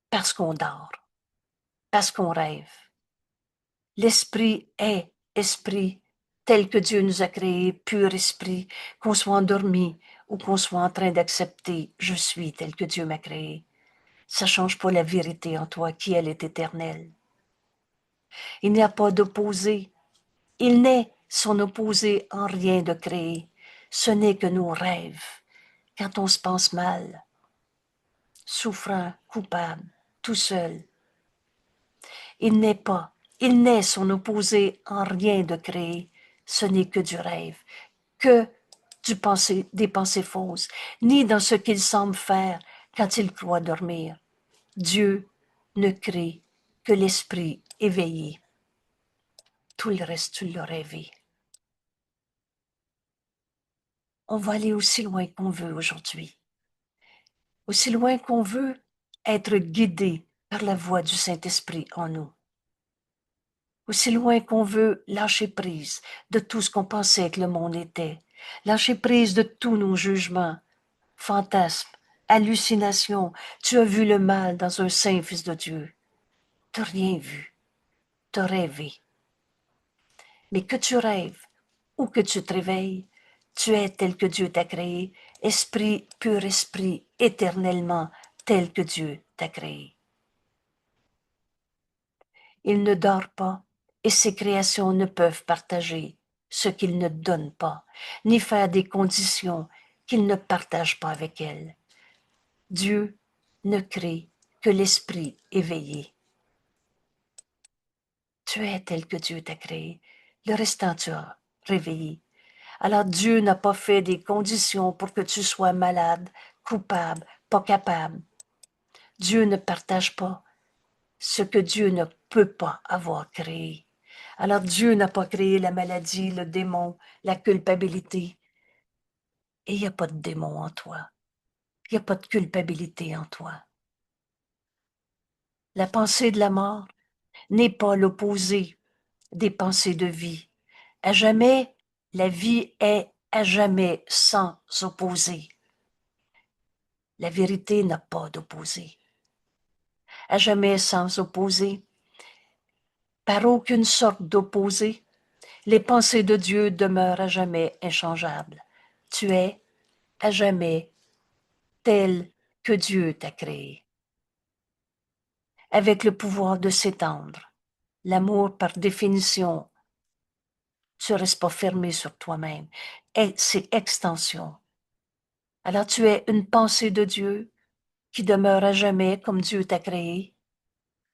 Speaker 1: parce qu'on dort, parce qu'on rêve. L'esprit est esprit, tel que Dieu nous a créés, pur esprit, qu'on soit endormi ou qu'on soit en train d'accepter, je suis tel que Dieu m'a créé. Ça ne change pas la vérité en toi qui elle est éternelle. Il n'y a pas d'opposé. Il n'est son opposé en rien de créé. Ce n'est que nos rêves. Quand on se pense mal, souffrant, coupable, tout seul. Il n'est son opposé en rien de créé. Ce n'est que du rêve, que des pensées fausses, ni dans ce qu'il semble faire quand il croit dormir. Dieu ne crée que l'esprit éveillé. Tout le reste, tu l'as rêvé. On va aller aussi loin qu'on veut aujourd'hui. Aussi loin qu'on veut être guidé par la voix du Saint-Esprit en nous. Aussi loin qu'on veut lâcher prise de tout ce qu'on pensait que le monde était. Lâcher prise de tous nos jugements, fantasmes, hallucinations. Tu as vu le mal dans un saint fils de Dieu. Tu n'as rien vu. Tu as rêvé. Mais que tu rêves ou que tu te réveilles, tu es tel que Dieu t'a créé esprit, pur esprit, éternellement, tel que Dieu t'a créé. Il ne dort pas, et ses créations ne peuvent partager ce qu'il ne donne pas, ni faire des conditions qu'il ne partage pas avec elles. Dieu ne crée que l'esprit éveillé. Tu es tel que Dieu t'a créé, le restant tu as réveillé. Alors Dieu n'a pas fait des conditions pour que tu sois malade, coupable, pas capable. Dieu ne partage pas ce que Dieu ne peut pas avoir créé. Alors Dieu n'a pas créé la maladie, le démon, la culpabilité. Et il n'y a pas de démon en toi. Il n'y a pas de culpabilité en toi. La pensée de la mort n'est pas l'opposé des pensées de vie. À jamais, la vie est à jamais sans opposé. La vérité n'a pas d'opposé. À jamais sans opposé, par aucune sorte d'opposé, les pensées de Dieu demeurent à jamais inchangeables. Tu es à jamais tel que Dieu t'a créé. Avec le pouvoir de s'étendre, l'amour par définition, tu ne restes pas fermé sur toi-même. Et c'est extension. Alors tu es une pensée de Dieu qui demeure à jamais comme Dieu t'a créé.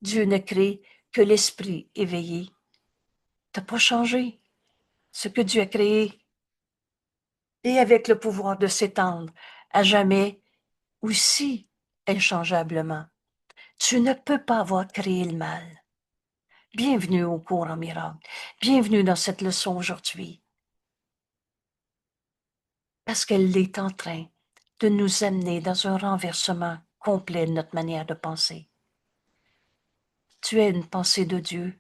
Speaker 1: Dieu ne crée que l'esprit éveillé. Tu n'as pas changé ce que Dieu a créé. Et avec le pouvoir de s'étendre à jamais, aussi inchangeablement. Tu ne peux pas avoir créé le mal. Bienvenue au cours en miracle. Bienvenue dans cette leçon aujourd'hui. Parce qu'elle est en train de nous amener dans un renversement complet de notre manière de penser. Tu es une pensée de Dieu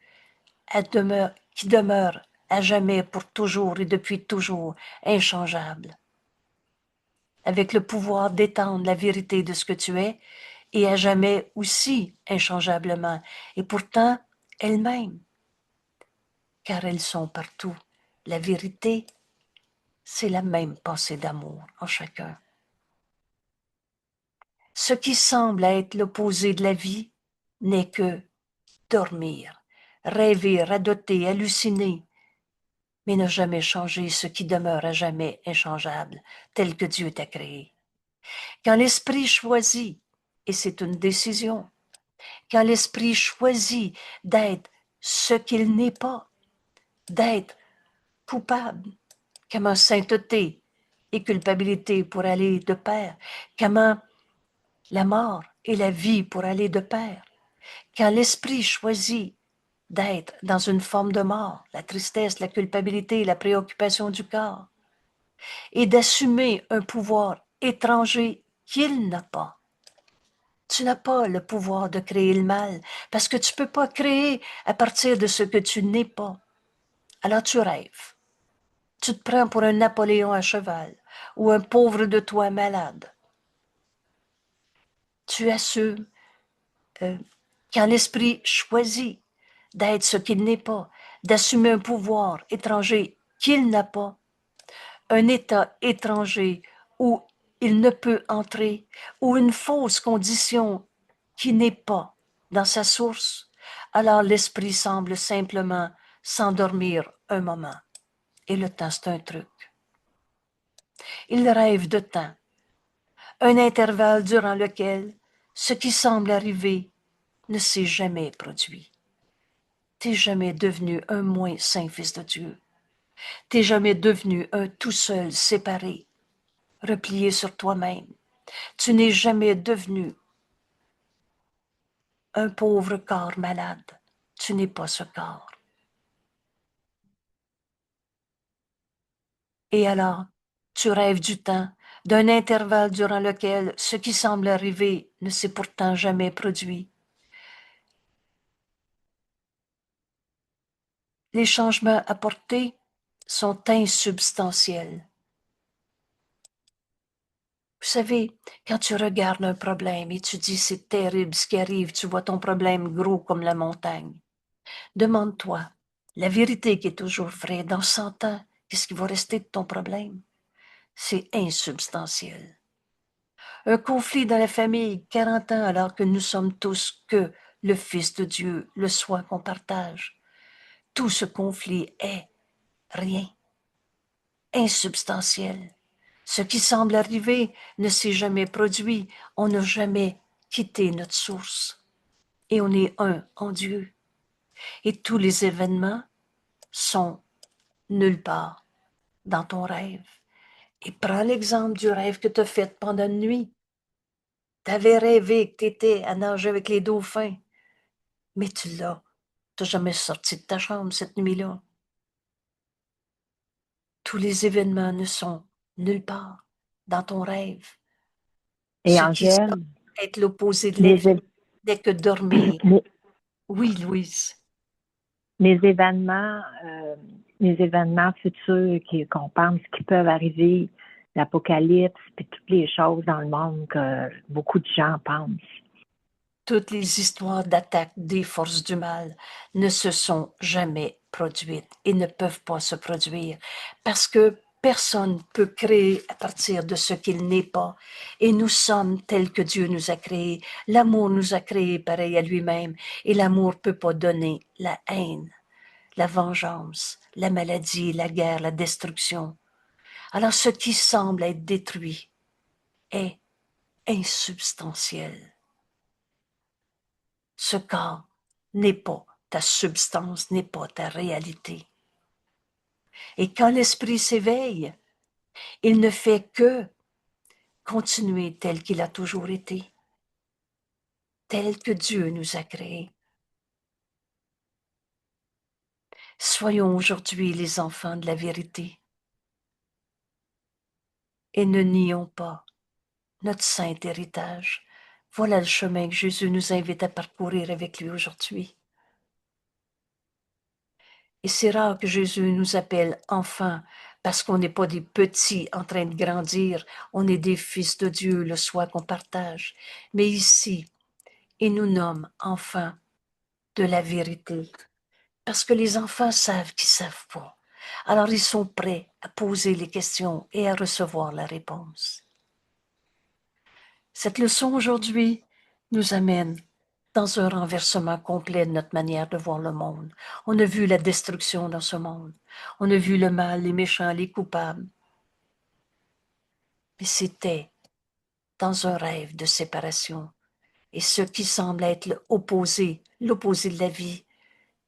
Speaker 1: qui demeure à jamais pour toujours et depuis toujours inchangeable, avec le pouvoir d'étendre la vérité de ce que tu es et à jamais aussi inchangeablement, et pourtant elles-mêmes, car elles sont partout. La vérité, c'est la même pensée d'amour en chacun. Ce qui semble être l'opposé de la vie n'est que dormir, rêver, radoter, halluciner, mais ne jamais changer ce qui demeure à jamais inchangeable, tel que Dieu t'a créé. Quand l'esprit choisit, et c'est une décision, quand l'esprit choisit d'être ce qu'il n'est pas, d'être coupable, comment sainteté et culpabilité pour aller de pair, comment la mort et la vie pour aller de pair, quand l'esprit choisit d'être dans une forme de mort, la tristesse, la culpabilité, la préoccupation du corps, et d'assumer un pouvoir étranger qu'il n'a pas. Tu n'as pas le pouvoir de créer le mal, parce que tu ne peux pas créer à partir de ce que tu n'es pas. Alors tu rêves. Tu te prends pour un Napoléon à cheval ou un pauvre de toi malade. Tu assumes quand l'esprit choisit d'être ce qu'il n'est pas, d'assumer un pouvoir étranger qu'il n'a pas, un état étranger où il ne peut entrer, ou une fausse condition qui n'est pas dans sa source, alors l'esprit semble simplement s'endormir un moment. Et le temps, c'est un truc. Il rêve de temps, un intervalle durant lequel ce qui semble arriver ne s'est jamais produit. T'es jamais devenu un moins saint fils de Dieu. T'es jamais devenu un tout seul séparé, replié sur toi-même. Tu n'es jamais devenu un pauvre corps malade. Tu n'es pas ce corps. Et alors, tu rêves du temps, d'un intervalle durant lequel ce qui semble arriver ne s'est pourtant jamais produit. Les changements apportés sont insubstantiels. Vous savez, quand tu regardes un problème et tu dis c'est terrible ce qui arrive, tu vois ton problème gros comme la montagne. Demande-toi, la vérité qui est toujours vraie, dans 100 ans, qu'est-ce qui va rester de ton problème? c'est insubstantiel. Un conflit dans la famille, 40 ans alors que nous sommes tous que le Fils de Dieu, le soi qu'on partage. Tout ce conflit est rien, insubstantiel. Ce qui semble arriver ne s'est jamais produit, on n'a jamais quitté notre source. Et on est un en Dieu. Et tous les événements sont nulle part dans ton rêve. Et prends l'exemple du rêve que tu as fait pendant une nuit. Tu avais rêvé que tu étais à nager avec les dauphins, mais tu l'as. Tu n'as jamais sorti de ta chambre cette nuit-là. Tous les événements ne sont nulle part dans ton rêve.
Speaker 3: Et
Speaker 1: Ce qui semble
Speaker 3: Angèle,
Speaker 1: être l'opposé de la
Speaker 3: les,
Speaker 1: vie n'est que dormir.
Speaker 3: les,
Speaker 1: Oui, Louise.
Speaker 3: les événements, euh, les événements futurs qu'on pense qui peuvent arriver, l'apocalypse, puis toutes les choses dans le monde que beaucoup de gens pensent.
Speaker 1: Toutes les histoires d'attaque des forces du mal ne se sont jamais produites et ne peuvent pas se produire parce que personne peut créer à partir de ce qu'il n'est pas. Et nous sommes tels que Dieu nous a créés. L'amour nous a créés pareil à lui-même et l'amour ne peut pas donner la haine, la vengeance, la maladie, la guerre, la destruction. Alors ce qui semble être détruit est insubstantiel. Ce corps n'est pas ta substance, n'est pas ta réalité. Et quand l'esprit s'éveille, il ne fait que continuer tel qu'il a toujours été, tel que Dieu nous a créés. Soyons aujourd'hui les enfants de la vérité et ne nions pas notre saint héritage. Voilà le chemin que Jésus nous invite à parcourir avec lui aujourd'hui. Et c'est rare que Jésus nous appelle enfants parce qu'on n'est pas des petits en train de grandir, on est des fils de Dieu, le soi qu'on partage. Mais ici, il nous nomme enfants de la vérité. Parce que les enfants savent qu'ils ne savent pas. Alors ils sont prêts à poser les questions et à recevoir la réponse. Cette leçon aujourd'hui nous amène dans un renversement complet de notre manière de voir le monde. On a vu la destruction dans ce monde. On a vu le mal, les méchants, les coupables. Mais c'était dans un rêve de séparation. Et ce qui semble être l'opposé de la vie,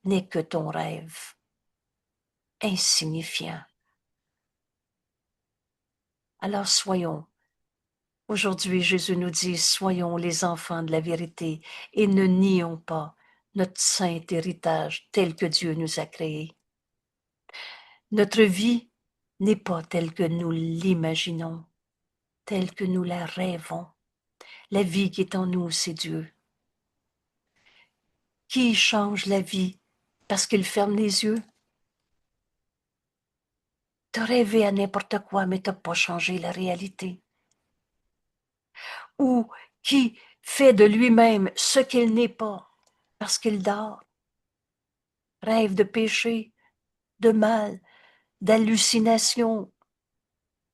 Speaker 1: n'est que ton rêve, insignifiant. Alors soyons, aujourd'hui Jésus nous dit, soyons les enfants de la vérité et ne nions pas notre saint héritage tel que Dieu nous a créé. Notre vie n'est pas telle que nous l'imaginons, telle que nous la rêvons. La vie qui est en nous, c'est Dieu. Qui change la vie parce qu'il ferme les yeux? T'as rêvé à n'importe quoi, mais t'as pas changé la réalité. Ou qui fait de lui-même ce qu'il n'est pas parce qu'il dort, rêve de péché, de mal, d'hallucination,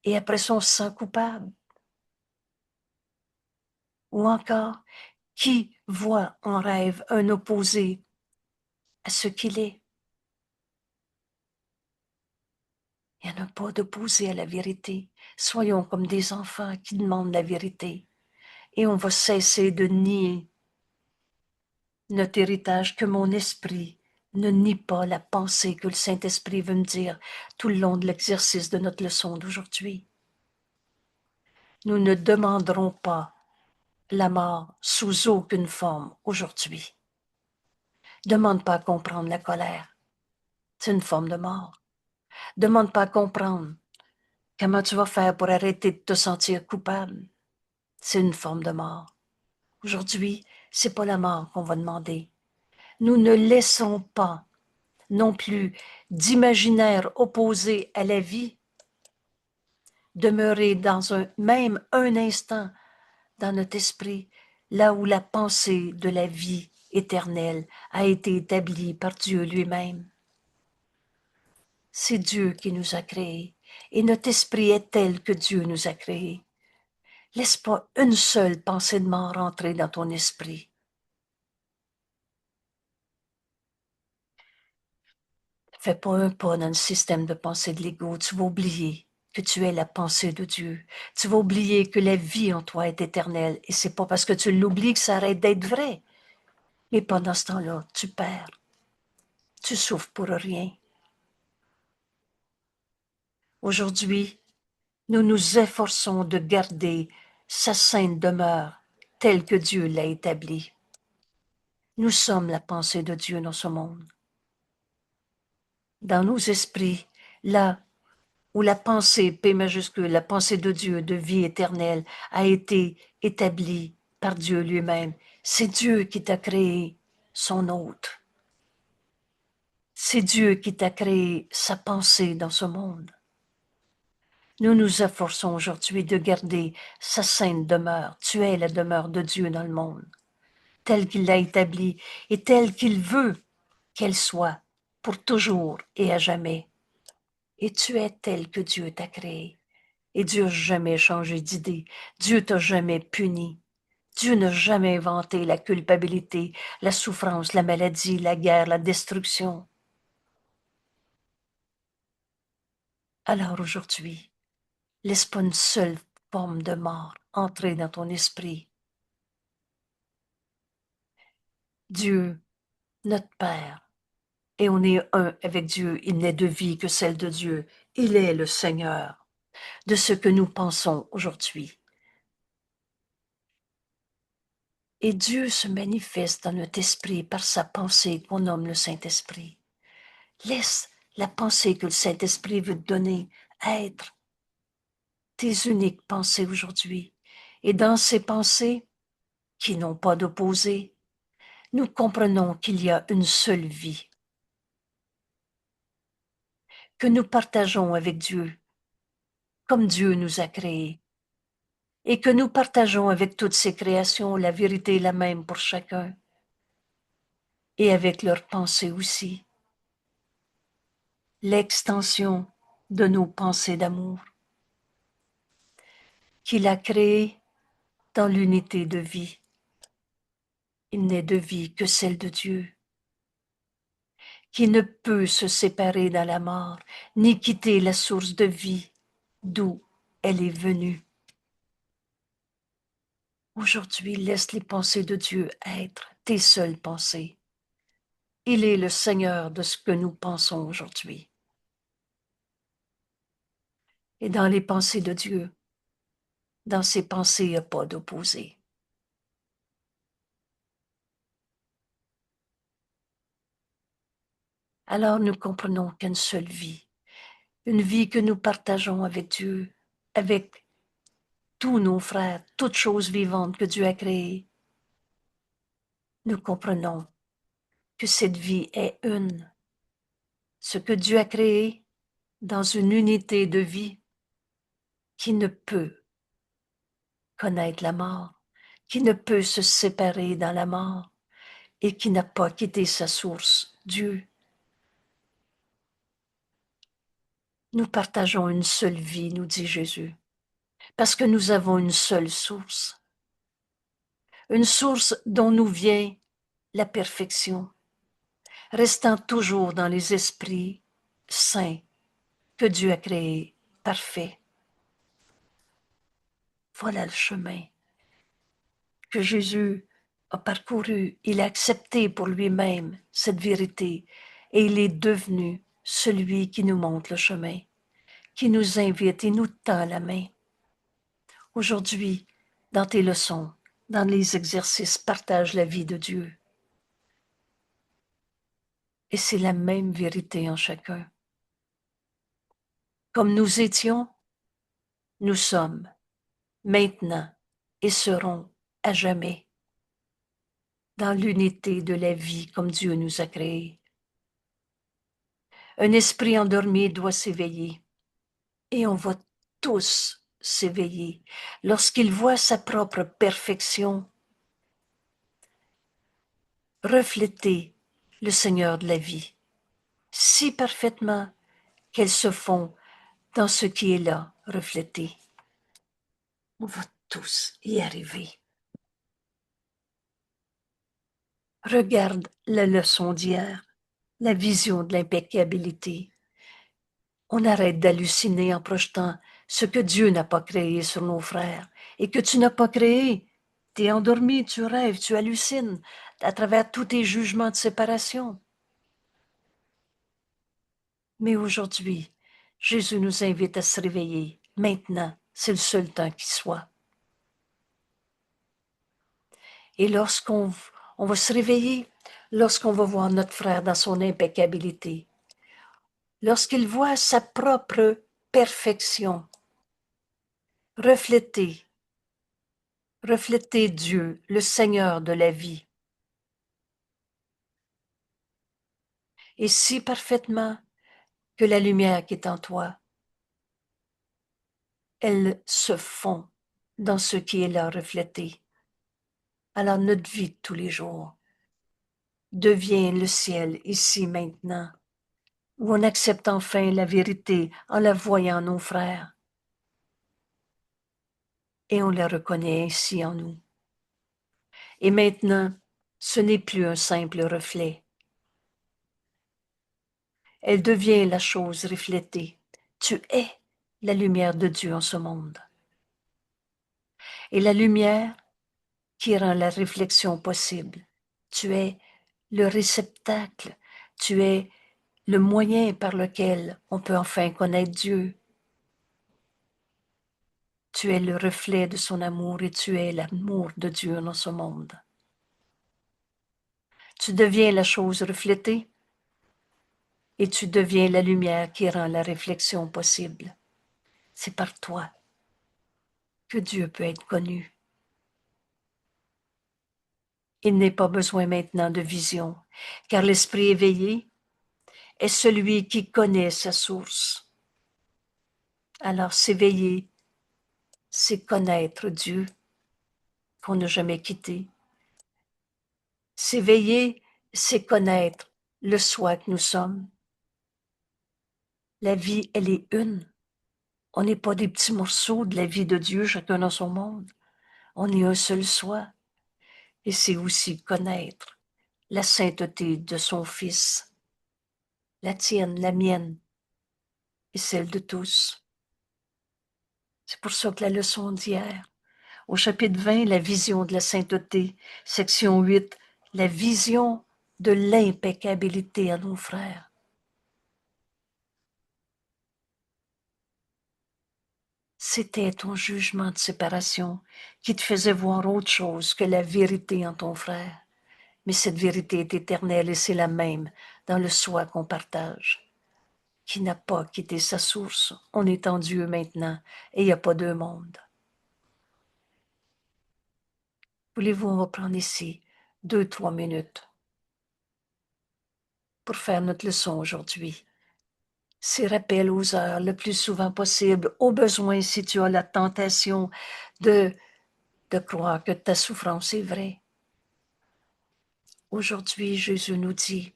Speaker 1: et après ça on se sent coupable. Ou encore, qui voit en rêve un opposé à ce qu'il est? Il n'y en a pas d'opposé à la vérité. Soyons comme des enfants qui demandent la vérité. Et on va cesser de nier notre héritage, que mon esprit ne nie pas la pensée que le Saint-Esprit veut me dire tout le long de l'exercice de notre leçon d'aujourd'hui. Nous ne demanderons pas la mort sous aucune forme aujourd'hui. Demande pas à comprendre la colère. C'est une forme de mort. Demande pas à comprendre comment tu vas faire pour arrêter de te sentir coupable. C'est une forme de mort. Aujourd'hui, c'est pas la mort qu'on va demander. Nous ne laissons pas non plus d'imaginaire opposé à la vie demeurer dans même un instant dans notre esprit, là où la pensée de la vie éternelle a été établie par Dieu lui-même. C'est Dieu qui nous a créés. et notre esprit est tel que Dieu nous a créés. Laisse pas une seule pensée de mort entrer dans ton esprit. Fais pas un pas dans le système de pensée de l'ego. Tu vas oublier que tu es la pensée de Dieu. Tu vas oublier que la vie en toi est éternelle. Et c'est pas parce que tu l'oublies que ça arrête d'être vrai. Mais pendant ce temps-là, tu perds. Tu souffres pour rien. Aujourd'hui, nous nous efforçons de garder sa sainte demeure telle que Dieu l'a établie. Nous sommes la pensée de Dieu dans ce monde. Dans nos esprits, là où la pensée, P majuscule, la pensée de Dieu de vie éternelle a été établie par Dieu lui-même, c'est Dieu qui t'a créé son hôte. C'est Dieu qui t'a créé sa pensée dans ce monde. Nous nous efforçons aujourd'hui de garder sa sainte demeure. Tu es la demeure de Dieu dans le monde, telle qu'il l'a établie et telle qu'il veut qu'elle soit, pour toujours et à jamais. Et tu es tel que Dieu t'a créé. Et Dieu n'a jamais changé d'idée. Dieu t'a jamais puni. Dieu n'a jamais inventé la culpabilité, la souffrance, la maladie, la guerre, la destruction. Alors aujourd'hui, laisse pas une seule forme de mort entrer dans ton esprit. Dieu, notre Père, et on est un avec Dieu, il n'est de vie que celle de Dieu. Il est le Seigneur de ce que nous pensons aujourd'hui. Et Dieu se manifeste dans notre esprit par sa pensée qu'on nomme le Saint-Esprit. Laisse la pensée que le Saint-Esprit veut te donner être tes uniques pensées aujourd'hui. Et dans ces pensées, qui n'ont pas d'opposé, nous comprenons qu'il y a une seule vie que nous partageons avec Dieu, comme Dieu nous a créés, et que nous partageons avec toutes ses créations. La vérité est la même pour chacun, et avec leurs pensées aussi. L'extension de nos pensées d'amour, qu'il a créées dans l'unité de vie. Il n'est de vie que celle de Dieu, qui ne peut se séparer dans la mort, ni quitter la source de vie d'où elle est venue. Aujourd'hui, laisse les pensées de Dieu être tes seules pensées. Il est le Seigneur de ce que nous pensons aujourd'hui. Et dans les pensées de Dieu, dans ses pensées, il n'y a pas d'opposé. Alors nous comprenons qu'une seule vie, une vie que nous partageons avec Dieu, avec tous nos frères, toutes choses vivantes que Dieu a créées. Nous comprenons que cette vie est une. Ce que Dieu a créé dans une unité de vie qui ne peut connaître la mort, qui ne peut se séparer dans la mort et qui n'a pas quitté sa source, Dieu. Nous partageons une seule vie, nous dit Jésus, parce que nous avons une seule source. Une source dont nous vient la perfection, restant toujours dans les esprits saints que Dieu a créés, parfaits. Voilà le chemin que Jésus a parcouru. Il a accepté pour lui-même cette vérité et il est devenu celui qui nous montre le chemin, qui nous invite et nous tend la main. Aujourd'hui, dans tes leçons, dans les exercices, partage la vie de Dieu. Et c'est la même vérité en chacun. Comme nous étions, nous sommes, maintenant et serons à jamais, dans l'unité de la vie comme Dieu nous a créés. Un esprit endormi doit s'éveiller, et on va tous s'éveiller lorsqu'il voit sa propre perfection refléter le Seigneur de la vie, si parfaitement qu'elles se font dans ce qui est là, reflété. On va tous y arriver. Regarde la leçon d'hier, la vision de l'impeccabilité. On arrête d'halluciner en projetant ce que Dieu n'a pas créé sur nos frères et que tu n'as pas créé. Tu es endormi, tu rêves, tu hallucines à travers tous tes jugements de séparation. Mais aujourd'hui, Jésus nous invite à se réveiller. Maintenant, c'est le seul temps qui soit. Et lorsqu'on va se réveiller, lorsqu'on va voir notre frère dans son impeccabilité, lorsqu'il voit sa propre perfection refléter Dieu, le Seigneur de la vie, et si parfaitement que la lumière qui est en toi, elle se fond dans ce qui est là reflété. Alors notre vie de tous les jours devient le ciel ici maintenant, où on accepte enfin la vérité en la voyant en nos frères, et on la reconnaît ainsi en nous. Et maintenant, ce n'est plus un simple reflet. Elle devient la chose reflétée. Tu es la lumière de Dieu en ce monde. Et la lumière qui rend la réflexion possible. Tu es le réceptacle. Tu es le moyen par lequel on peut enfin connaître Dieu. Tu es le reflet de son amour et tu es l'amour de Dieu dans ce monde. Tu deviens la chose reflétée et tu deviens la lumière qui rend la réflexion possible. C'est par toi que Dieu peut être connu. Il n'est pas besoin maintenant de vision, car l'esprit éveillé est celui qui connaît sa source. Alors s'éveiller, c'est connaître Dieu qu'on n'a jamais quitté. S'éveiller, c'est connaître le soi que nous sommes. La vie, elle est une. On n'est pas des petits morceaux de la vie de Dieu, chacun dans son monde. On est un seul soi. Et c'est aussi connaître la sainteté de son Fils, la tienne, la mienne et celle de tous. C'est pour ça que la leçon d'hier, au chapitre 20, la vision de la sainteté, section 8, la vision de l'impeccabilité à nos frères. C'était ton jugement de séparation qui te faisait voir autre chose que la vérité en ton frère. Mais cette vérité est éternelle et c'est la même dans le soi qu'on partage, qui n'a pas quitté sa source. On est en Dieu maintenant et il n'y a pas deux mondes. Voulez-vous, on va prendre ici 2-3 minutes pour faire notre leçon aujourd'hui. Ces rappels aux heures le plus souvent possible, au besoin si tu as la tentation de croire que ta souffrance est vraie. Aujourd'hui, Jésus nous dit,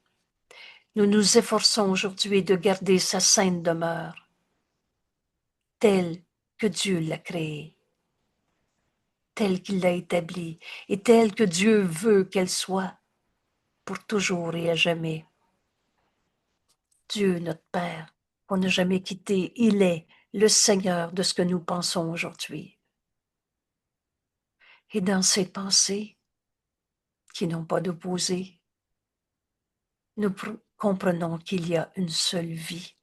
Speaker 1: nous nous efforçons aujourd'hui de garder sa sainte demeure, telle que Dieu l'a créée, telle qu'il l'a établie, et telle que Dieu veut qu'elle soit, pour toujours et à jamais. Dieu, notre Père, qu'on n'a jamais quitté, il est le Seigneur de ce que nous pensons aujourd'hui. Et dans ces pensées, qui n'ont pas d'opposé, nous comprenons qu'il y a une seule vie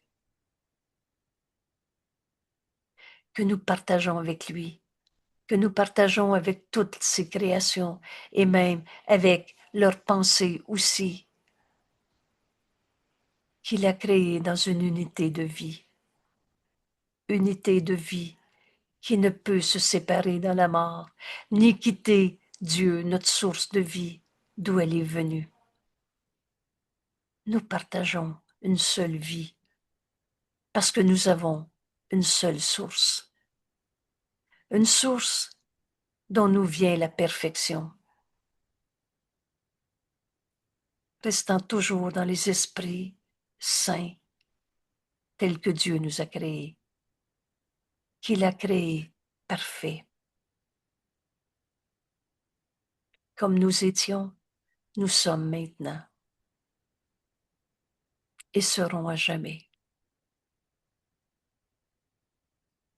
Speaker 1: que nous partageons avec lui, que nous partageons avec toutes ses créations et même avec leurs pensées aussi, qu'il a créées dans une unité de vie qui ne peut se séparer dans la mort, ni quitter Dieu, notre source de vie, d'où elle est venue. Nous partageons une seule vie, parce que nous avons une seule source. Une source dont nous vient la perfection, restant toujours dans les esprits saints tels que Dieu nous a créés. qu'il a créé parfait. Comme nous étions, nous sommes maintenant et serons à jamais.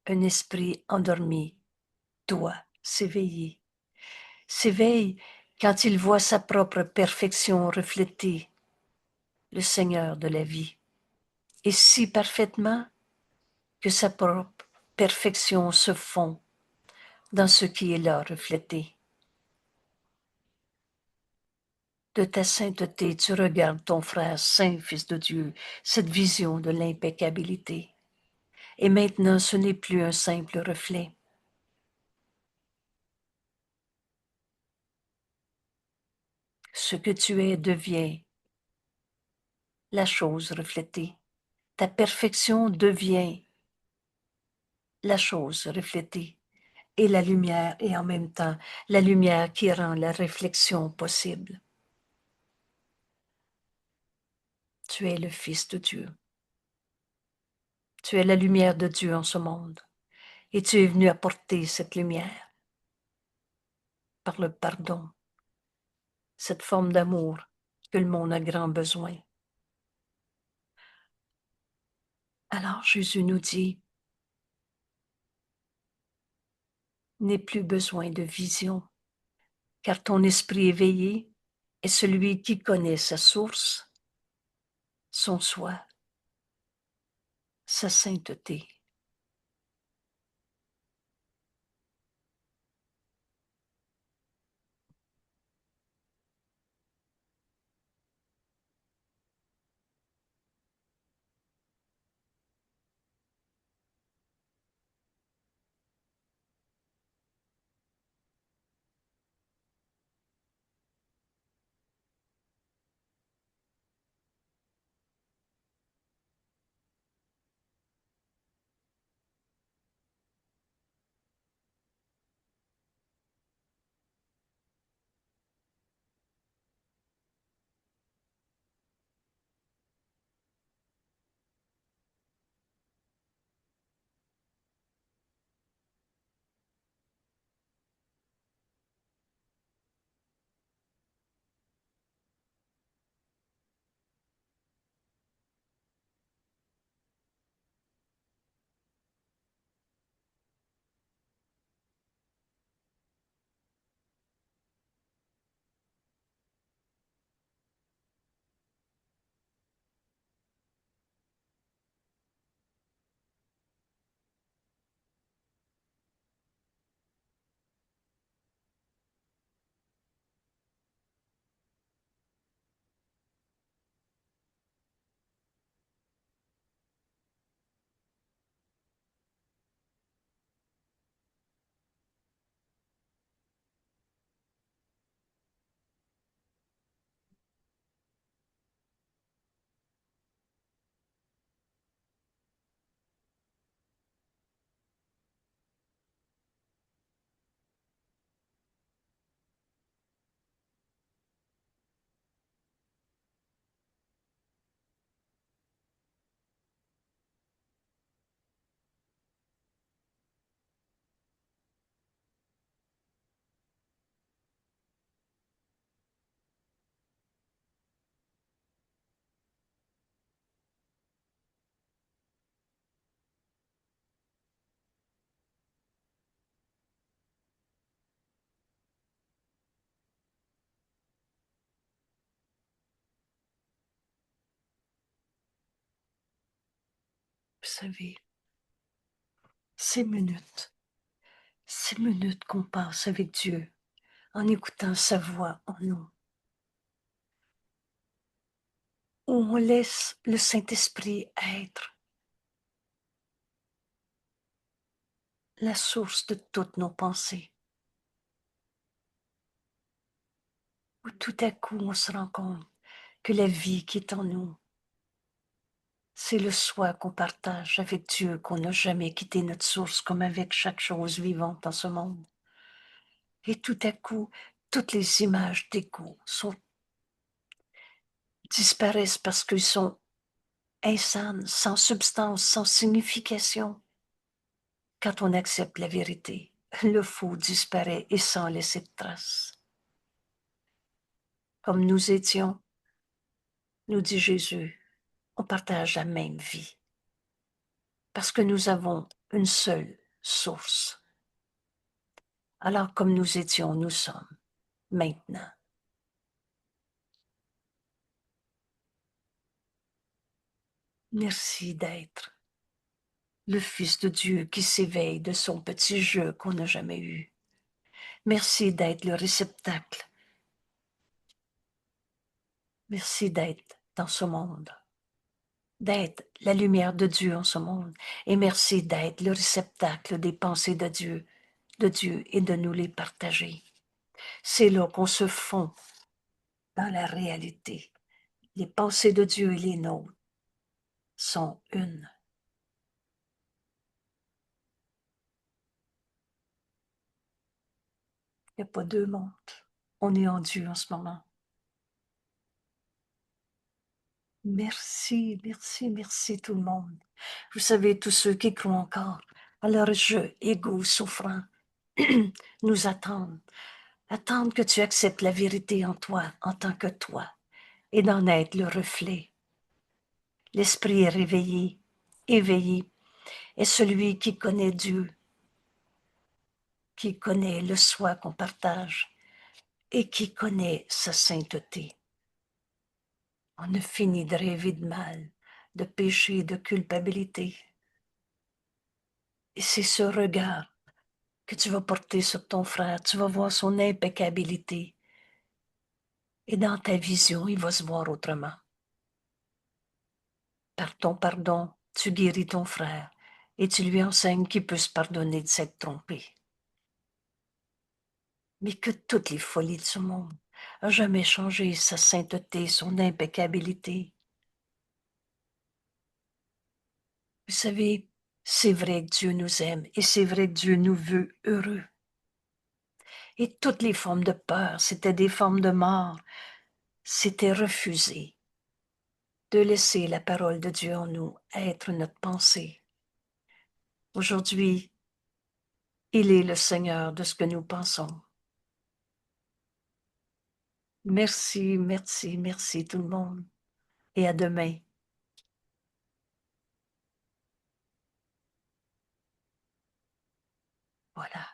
Speaker 1: Un esprit endormi doit s'éveiller. S'éveille quand il voit sa propre perfection refléter le Seigneur de la vie, et si parfaitement que sa propre perfection se fond dans ce qui est là reflété. De ta sainteté, tu regardes ton frère saint, Fils de Dieu, cette vision de l'impeccabilité. Et maintenant, ce n'est plus un simple reflet. Ce que tu es devient la chose reflétée. Ta perfection devient la chose reflétée. Et la lumière est en même temps la lumière qui rend la réflexion possible. Tu es le Fils de Dieu. Tu es la lumière de Dieu en ce monde. Et tu es venu apporter cette lumière par le pardon, cette forme d'amour que le monde a grand besoin. Alors Jésus nous dit, n'aie plus besoin de vision, car ton esprit éveillé est celui qui connaît sa source, son soi, sa sainteté. Vous savez, ces minutes qu'on passe avec Dieu, en écoutant sa voix en nous, où on laisse le Saint-Esprit être la source de toutes nos pensées, où tout à coup on se rend compte que la vie qui est en nous, c'est le soi qu'on partage avec Dieu, qu'on n'a jamais quitté notre source comme avec chaque chose vivante dans ce monde. Et tout à coup, toutes les images d'écho disparaissent parce qu'ils sont insanes, sans substance, sans signification. Quand on accepte la vérité, le faux disparaît et sans laisser de traces. Comme nous étions, nous dit Jésus, on partage la même vie. Parce que nous avons une seule source. Alors comme nous étions, nous sommes maintenant. Merci d'être le Fils de Dieu qui s'éveille de son petit jeu qu'on n'a jamais eu. Merci d'être le réceptacle. Merci d'être dans ce monde, d'être la lumière de Dieu en ce monde. Et merci d'être le réceptacle des pensées de Dieu et de nous les partager. C'est là qu'on se fond dans la réalité. Les pensées de Dieu et les nôtres sont une. Il n'y a pas deux mondes. On est en Dieu en ce moment. Merci, merci, merci tout le monde. Vous savez, tous ceux qui croient encore à leur jeu égaux souffrant, nous attendent. Attendent que tu acceptes la vérité en toi, en tant que toi, et d'en être le reflet. L'esprit est réveillé, éveillé, est celui qui connaît Dieu, qui connaît le soi qu'on partage et qui connaît sa sainteté. On a fini de rêver de mal, de péché, de culpabilité. Et c'est ce regard que tu vas porter sur ton frère. Tu vas voir son impeccabilité. Et dans ta vision, il va se voir autrement. Par ton pardon, tu guéris ton frère et tu lui enseignes qu'il peut se pardonner de s'être trompé. Mais que toutes les folies de ce monde n'ont jamais changé sa sainteté, son impeccabilité. Vous savez, c'est vrai que Dieu nous aime et c'est vrai que Dieu nous veut heureux. Et toutes les formes de peur, c'était des formes de mort, c'était refusé de laisser la parole de Dieu en nous être notre pensée. Aujourd'hui, il est le Seigneur de ce que nous pensons. Merci, merci, merci tout le monde. Et à demain. Voilà.